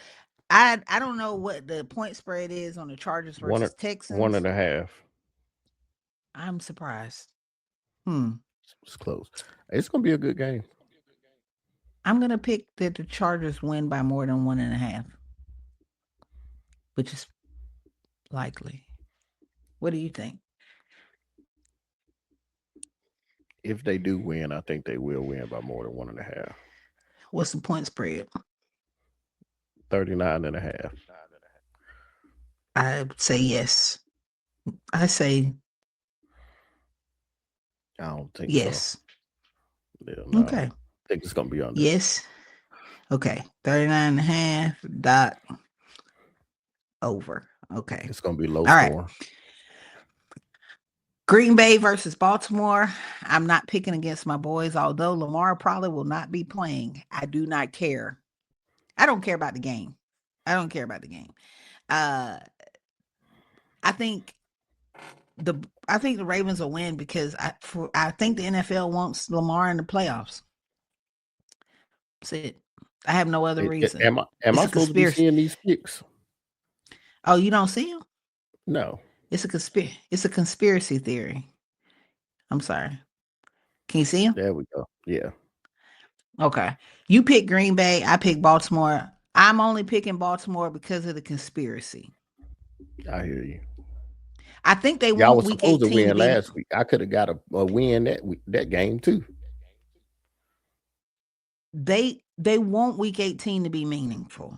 [SPEAKER 1] I don't know what the point spread is on the Chargers
[SPEAKER 2] One
[SPEAKER 1] versus
[SPEAKER 2] and- one
[SPEAKER 1] Texans.
[SPEAKER 2] and a half.
[SPEAKER 1] I'm surprised. Hmm.
[SPEAKER 2] It's close. It's gonna be a good game.
[SPEAKER 1] I'm gonna pick that the Chargers win by more than 1.5, which is likely. What do you think?
[SPEAKER 2] If they do win, I think they will win by more than 1.5.
[SPEAKER 1] What's the point spread?
[SPEAKER 2] 39 and a half.
[SPEAKER 1] I say yes. I say
[SPEAKER 2] I don't think so.
[SPEAKER 1] yes.
[SPEAKER 2] Yeah, no.
[SPEAKER 1] Okay.
[SPEAKER 2] I think it's gonna be under.
[SPEAKER 1] Yes. Okay. 39.5 dot over. Okay.
[SPEAKER 2] It's gonna be low
[SPEAKER 1] All right.
[SPEAKER 2] score.
[SPEAKER 1] Green Bay versus Baltimore. I'm not picking against my boys, although Lamar probably will not be playing. I do not care. I don't care about the game. I don't care about the game. Uh I think the I think the Ravens will win because I think the NFL wants Lamar in the playoffs. That's it. I have no other reason.
[SPEAKER 2] Am
[SPEAKER 1] It's
[SPEAKER 2] I
[SPEAKER 1] a
[SPEAKER 2] supposed to be
[SPEAKER 1] conspiracy.
[SPEAKER 2] seeing these picks?
[SPEAKER 1] Oh, you don't see him?
[SPEAKER 2] No.
[SPEAKER 1] It's a conspiracy theory. I'm sorry. Can you see him?
[SPEAKER 2] There we go. Yeah.
[SPEAKER 1] Okay. You pick Green Bay. I pick Baltimore. I'm only picking Baltimore because of the conspiracy.
[SPEAKER 2] I hear you.
[SPEAKER 1] I think they
[SPEAKER 2] Y'all
[SPEAKER 1] want
[SPEAKER 2] was
[SPEAKER 1] week
[SPEAKER 2] supposed to
[SPEAKER 1] 18 to
[SPEAKER 2] win
[SPEAKER 1] be
[SPEAKER 2] last week. I could have got a win that game too.
[SPEAKER 1] they want week 18 to be meaningful.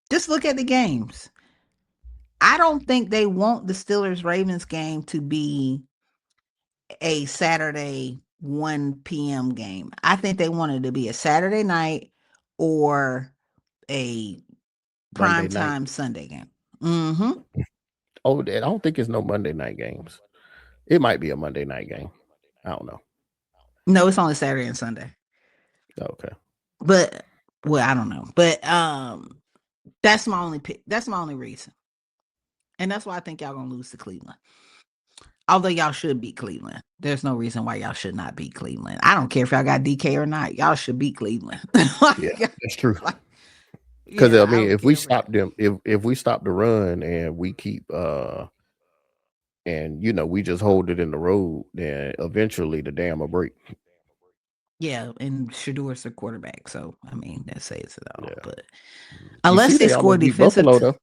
[SPEAKER 1] Just look at the games. I don't think they want the Steelers Ravens game to be a Saturday 1 p.m. game. I think they want it to be a Saturday night or a
[SPEAKER 2] Monday night.
[SPEAKER 1] primetime Sunday game. Mm-hmm.
[SPEAKER 2] Oh, I don't think it's no Monday night games. It might be a Monday night game. I don't know.
[SPEAKER 1] No, it's only Saturday and Sunday.
[SPEAKER 2] Okay.
[SPEAKER 1] But well, I don't know. But that's my only pick. That's my only reason. And that's why I think y'all gonna lose to Cleveland. Although y'all should beat Cleveland. There's no reason why y'all should not beat Cleveland. I don't care if y'all got DK or not. Y'all should beat Cleveland.
[SPEAKER 2] Yeah, that's true.
[SPEAKER 1] Like,
[SPEAKER 2] Because
[SPEAKER 1] yeah,
[SPEAKER 2] I
[SPEAKER 1] I
[SPEAKER 2] mean,
[SPEAKER 1] don't
[SPEAKER 2] if we
[SPEAKER 1] care for
[SPEAKER 2] stop
[SPEAKER 1] that.
[SPEAKER 2] them, if we stop the run and we keep and we just hold it in the road, then eventually the dam will break.
[SPEAKER 1] Yeah, and Shador's the quarterback, so I mean that says it all.
[SPEAKER 2] Yeah.
[SPEAKER 1] But
[SPEAKER 2] You see,
[SPEAKER 1] unless they
[SPEAKER 2] they
[SPEAKER 1] score
[SPEAKER 2] almost beat
[SPEAKER 1] defensive,
[SPEAKER 2] Buffalo though.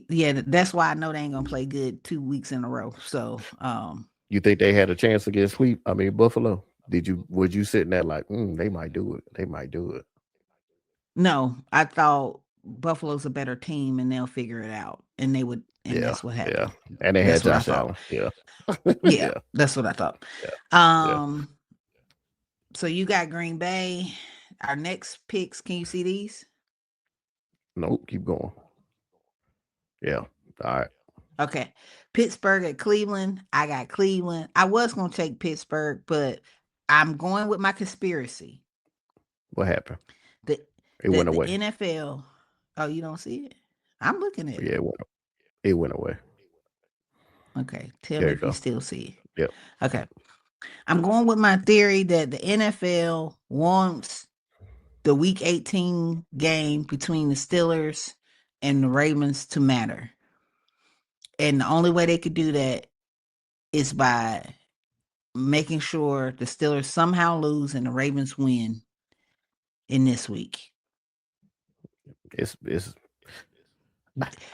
[SPEAKER 1] yeah, that's why I know they ain't gonna play good 2 weeks in a row. So,
[SPEAKER 2] You think they had a chance against Buffalo? Would you sitting there like, they might do it? They might do it.
[SPEAKER 1] no, I thought Buffalo's a better team and they'll figure it out, and they would, and
[SPEAKER 2] Yeah,
[SPEAKER 1] that's what
[SPEAKER 2] yeah.
[SPEAKER 1] happened.
[SPEAKER 2] And they had
[SPEAKER 1] That's what I
[SPEAKER 2] Josh
[SPEAKER 1] thought.
[SPEAKER 2] Allen. Yeah,
[SPEAKER 1] Yeah,
[SPEAKER 2] yeah,
[SPEAKER 1] that's what I thought.
[SPEAKER 2] yeah, yeah.
[SPEAKER 1] Um, so you got Green Bay. Our next picks, can you see these?
[SPEAKER 2] Nope, keep going. Yeah. All right.
[SPEAKER 1] Okay. Pittsburgh at Cleveland. I got Cleveland. I was gonna take Pittsburgh, but I'm going with my conspiracy.
[SPEAKER 2] What happened?
[SPEAKER 1] The
[SPEAKER 2] It
[SPEAKER 1] that
[SPEAKER 2] went
[SPEAKER 1] the
[SPEAKER 2] away.
[SPEAKER 1] NFL. Oh, you don't see it? I'm looking at
[SPEAKER 2] Yeah,
[SPEAKER 1] it.
[SPEAKER 2] it went away.
[SPEAKER 1] Okay. Tell
[SPEAKER 2] There
[SPEAKER 1] me
[SPEAKER 2] you
[SPEAKER 1] if you
[SPEAKER 2] go.
[SPEAKER 1] still see
[SPEAKER 2] Yep.
[SPEAKER 1] it. Okay. I'm going with my theory that the NFL wants the week 18 game between the Steelers and the Ravens to matter. And the only way they could do that is by making sure the Steelers somehow lose and the Ravens win in this week.
[SPEAKER 2] It's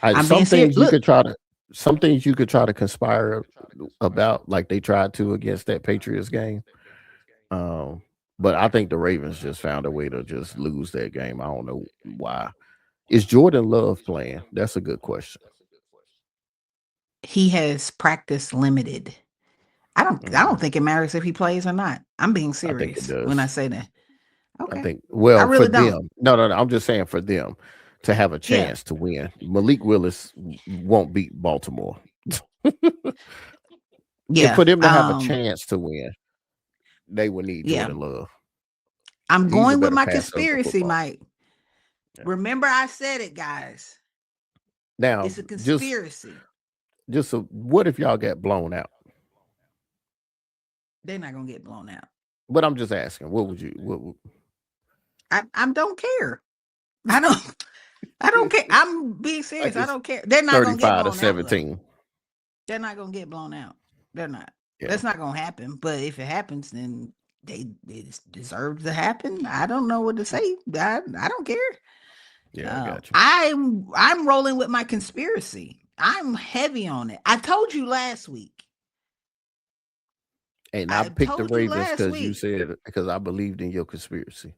[SPEAKER 1] I'm being
[SPEAKER 2] some
[SPEAKER 1] serious.
[SPEAKER 2] things you
[SPEAKER 1] Look,
[SPEAKER 2] could try to some things you could try to conspire about, like they tried to against that Patriots game. Um, but I think the Ravens just found a way to just lose that game. I don't know why. Is Jordan Love playing? That's a good question.
[SPEAKER 1] he has practice limited. I don't think it matters if he plays or not. I'm being
[SPEAKER 2] I think it
[SPEAKER 1] serious when I
[SPEAKER 2] does.
[SPEAKER 1] say that.
[SPEAKER 2] I
[SPEAKER 1] Okay.
[SPEAKER 2] think,
[SPEAKER 1] I
[SPEAKER 2] well, for
[SPEAKER 1] really don't.
[SPEAKER 2] them. No. I'm just saying for them to have a
[SPEAKER 1] Yeah.
[SPEAKER 2] chance to win. Malik Willis won't beat Baltimore. If
[SPEAKER 1] Yeah.
[SPEAKER 2] for them to have a chance to win, they would need
[SPEAKER 1] Yeah.
[SPEAKER 2] Jordan Love.
[SPEAKER 1] I'm
[SPEAKER 2] He's a
[SPEAKER 1] going with
[SPEAKER 2] better
[SPEAKER 1] my
[SPEAKER 2] passer of the
[SPEAKER 1] conspiracy,
[SPEAKER 2] football.
[SPEAKER 1] Mike.
[SPEAKER 2] Yeah.
[SPEAKER 1] Remember I said it, guys.
[SPEAKER 2] Now,
[SPEAKER 1] It's a conspiracy.
[SPEAKER 2] just so, what if y'all get blown out?
[SPEAKER 1] They're not gonna get blown out.
[SPEAKER 2] But I'm just asking, what would you?
[SPEAKER 1] I don't care. I don't care. I'm being serious.
[SPEAKER 2] Like
[SPEAKER 1] I
[SPEAKER 2] it's
[SPEAKER 1] don't care. They're not gonna get
[SPEAKER 2] 35 to
[SPEAKER 1] blown out though.
[SPEAKER 2] 17.
[SPEAKER 1] They're not gonna get blown out. They're not.
[SPEAKER 2] Yeah.
[SPEAKER 1] That's not gonna happen. But if it happens, then it deserves to happen. I don't know what to say. I don't care.
[SPEAKER 2] Yeah, I got you.
[SPEAKER 1] I'm rolling with my conspiracy. I'm heavy on it. I told you last week.
[SPEAKER 2] And I picked the
[SPEAKER 1] told you
[SPEAKER 2] Ravens
[SPEAKER 1] last
[SPEAKER 2] because you
[SPEAKER 1] week.
[SPEAKER 2] said, because I believed in your conspiracy.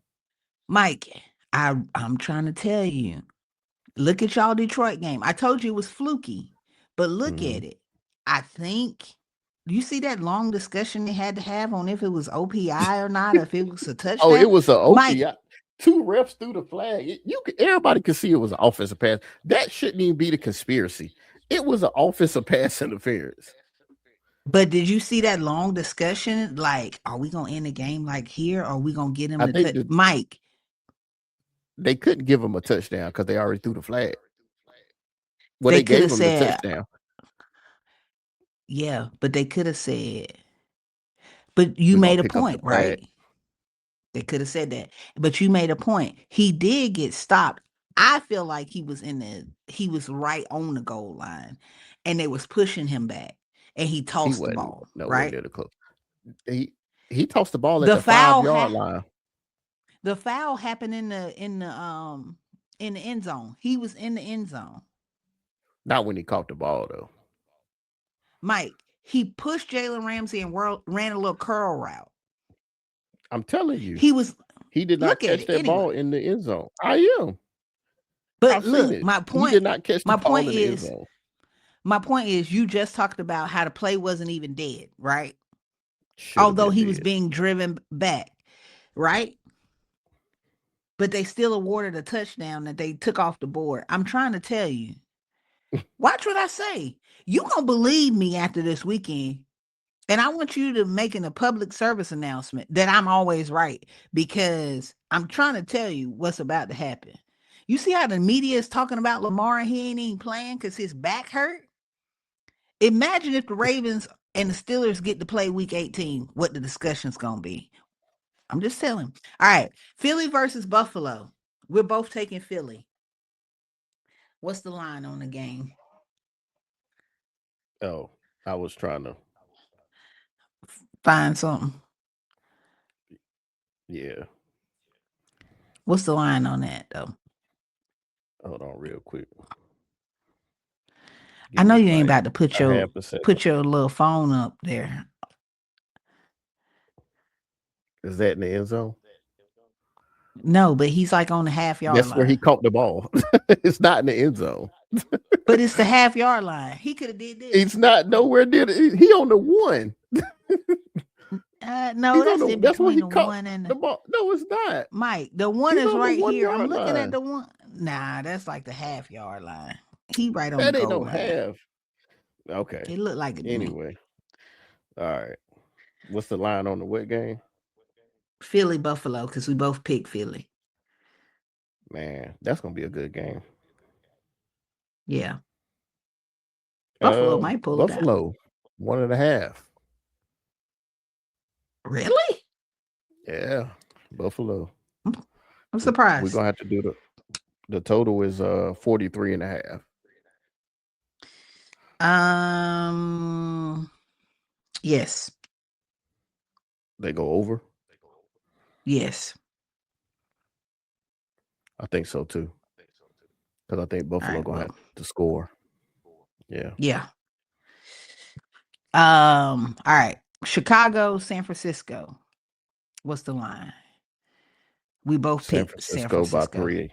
[SPEAKER 1] Mike, I'm trying to tell you. Look at y'all Detroit game. I told you it was fluky, but look at it. I think you see that long discussion they had to have on if it was OPI or not, if it was a touchdown.
[SPEAKER 2] Oh, it was an OPI.
[SPEAKER 1] Mike,
[SPEAKER 2] 2 refs threw the flag. Everybody could see it was an offensive pass. That shouldn't even be the conspiracy. It was an offensive pass interference.
[SPEAKER 1] but did you see that long discussion? Like, are we gonna end the game like here, or are we gonna get him to touch? Mike,
[SPEAKER 2] they couldn't give him a touchdown because they already threw the flag. Well,
[SPEAKER 1] they
[SPEAKER 2] they
[SPEAKER 1] could
[SPEAKER 2] gave
[SPEAKER 1] have
[SPEAKER 2] him the
[SPEAKER 1] said,
[SPEAKER 2] touchdown.
[SPEAKER 1] yeah, but they could have said, but you
[SPEAKER 2] We're gonna
[SPEAKER 1] made a
[SPEAKER 2] pick up the
[SPEAKER 1] point,
[SPEAKER 2] flag.
[SPEAKER 1] right? They could have said that, but you made a point. He did get stopped. I feel like he was right on the goal line, and they was pushing him back, and he
[SPEAKER 2] He
[SPEAKER 1] tossed the
[SPEAKER 2] wasn't
[SPEAKER 1] ball.
[SPEAKER 2] nowhere
[SPEAKER 1] Right,
[SPEAKER 2] near the close. He tossed the ball at
[SPEAKER 1] the
[SPEAKER 2] the
[SPEAKER 1] foul
[SPEAKER 2] 5-yard line.
[SPEAKER 1] the foul happened in the end zone. He was in the end zone.
[SPEAKER 2] Not when he caught the ball though.
[SPEAKER 1] Mike, he pushed Jalen Ramsey and ran a little curl route.
[SPEAKER 2] I'm telling you, he did not
[SPEAKER 1] Look at
[SPEAKER 2] catch
[SPEAKER 1] it
[SPEAKER 2] that ball
[SPEAKER 1] anyway.
[SPEAKER 2] in the end zone. I am.
[SPEAKER 1] But
[SPEAKER 2] I've seen
[SPEAKER 1] look,
[SPEAKER 2] it. He did not catch the ball in the end zone.
[SPEAKER 1] my point is, you just talked about how the play wasn't even dead, right?
[SPEAKER 2] Should have
[SPEAKER 1] Although
[SPEAKER 2] been
[SPEAKER 1] he was
[SPEAKER 2] dead.
[SPEAKER 1] being driven back, right? But they still awarded a touchdown that they took off the board. I'm trying to tell you. Watch what I say. You gonna believe me after this weekend. And I want you to make a public service announcement that I'm always right, because I'm trying to tell you what's about to happen. You see how the media is talking about Lamar and he ain't even playing because his back hurt? Imagine if the Ravens and the Steelers get to play week 18, what the discussion's going to be. I'm just telling. All right. Philly versus Buffalo. We're both taking Philly. What's the line on the game?
[SPEAKER 2] Oh, I was trying to
[SPEAKER 1] find something.
[SPEAKER 2] Yeah.
[SPEAKER 1] What's the line on that though?
[SPEAKER 2] Hold on real quick.
[SPEAKER 1] I know you ain't about to put your little phone up there.
[SPEAKER 2] Is that in the end zone?
[SPEAKER 1] No, but he's like on the half-yard line.
[SPEAKER 2] That's where he caught the ball. It's not in the end zone.
[SPEAKER 1] But it's the half-yard line. He could have did this.
[SPEAKER 2] He's not nowhere near he on the 1.
[SPEAKER 1] No, that's in between the 1 and
[SPEAKER 2] the ball. No, it's not.
[SPEAKER 1] Mike, the 1 is right here. I'm looking at the 1. Nah, that's like the half-yard line. He right on the goal line. That ain't no half.
[SPEAKER 2] Okay.
[SPEAKER 1] It looked like it.
[SPEAKER 2] Anyway. All right. What's the line on the what game?
[SPEAKER 1] Philly Buffalo, because we both picked Philly.
[SPEAKER 2] Man, that's gonna be a good game.
[SPEAKER 1] Yeah. Buffalo might pull it out.
[SPEAKER 2] Buffalo, 1.5.
[SPEAKER 1] Really?
[SPEAKER 2] Yeah, Buffalo.
[SPEAKER 1] I'm surprised.
[SPEAKER 2] We're gonna have to do the total is 43.5.
[SPEAKER 1] Yes.
[SPEAKER 2] They go over.
[SPEAKER 1] Yes.
[SPEAKER 2] I think so too. Because I think
[SPEAKER 1] All
[SPEAKER 2] Buffalo
[SPEAKER 1] right.
[SPEAKER 2] gonna
[SPEAKER 1] Well,
[SPEAKER 2] have to score. Yeah.
[SPEAKER 1] yeah. All right. Chicago, San Francisco. What's the line? We both
[SPEAKER 2] San
[SPEAKER 1] picked San
[SPEAKER 2] Francisco by
[SPEAKER 1] Francisco.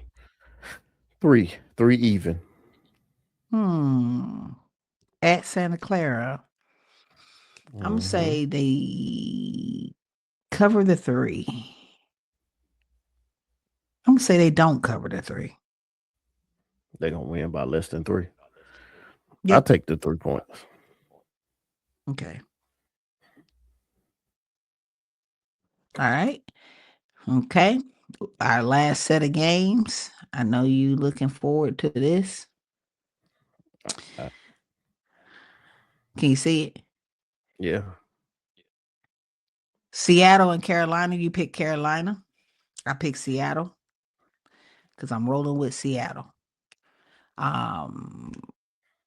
[SPEAKER 2] three. Three even.
[SPEAKER 1] Hmm. At Santa Clara. I'm gonna
[SPEAKER 2] Mm-hmm.
[SPEAKER 1] say they cover the 3. I'm gonna say they don't cover the 3.
[SPEAKER 2] They're gonna win by less than 3. I'll
[SPEAKER 1] Yep.
[SPEAKER 2] take the 3 points.
[SPEAKER 1] Okay. All right. Okay. Our last set of games. I know you looking forward to this.
[SPEAKER 2] Uh,
[SPEAKER 1] Can you see it?
[SPEAKER 2] yeah.
[SPEAKER 1] Seattle and Carolina. You pick Carolina. I pick Seattle because I'm rolling with Seattle. Um,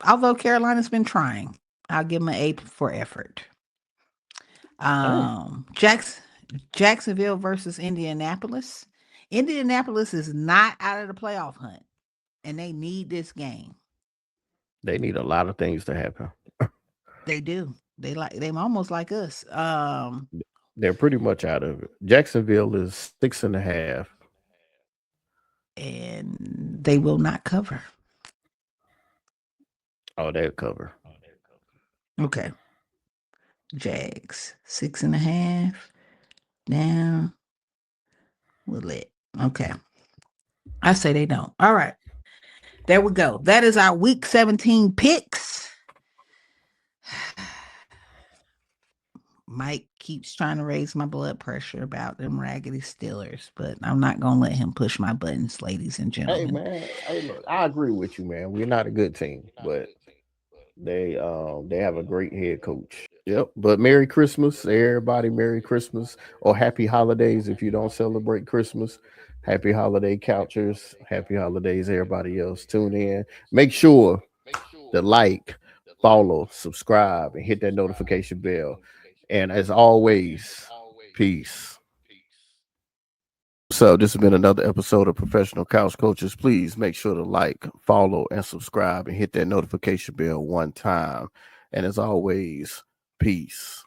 [SPEAKER 1] although Carolina's been trying, I'll give them an A for effort.
[SPEAKER 2] Hey,
[SPEAKER 1] Jacks Jacksonville versus Indianapolis. Indianapolis is not out of the playoff hunt, and they need this game.
[SPEAKER 2] they need a lot of things to happen.
[SPEAKER 1] They do. They almost like us.
[SPEAKER 2] They're pretty much out of it. Jacksonville is 6.5.
[SPEAKER 1] And they will not cover.
[SPEAKER 2] Oh, they'll cover.
[SPEAKER 1] Okay. Jags 6.5 down. We'll it. Okay. I say they don't. All right. There we go. That is our week 17 picks. Mike keeps trying to raise my blood pressure about them raggedy Steelers, but I'm not gonna let him push my buttons, ladies and
[SPEAKER 2] Hey
[SPEAKER 1] gentlemen.
[SPEAKER 2] man, hey look, I agree with you, man. We're not a good team, but they have a great head coach. Yep. But Merry Christmas, everybody. Merry Christmas or Happy Holidays if you don't celebrate Christmas. Happy holiday couchers. Happy holidays, everybody else. Tune in. Make sure to like, follow, subscribe, and hit that notification bell. And as always, peace. So this has been another episode of Professional Couch Coaches. Please make sure to like, follow, and subscribe and hit that notification bell one time. And as always, peace.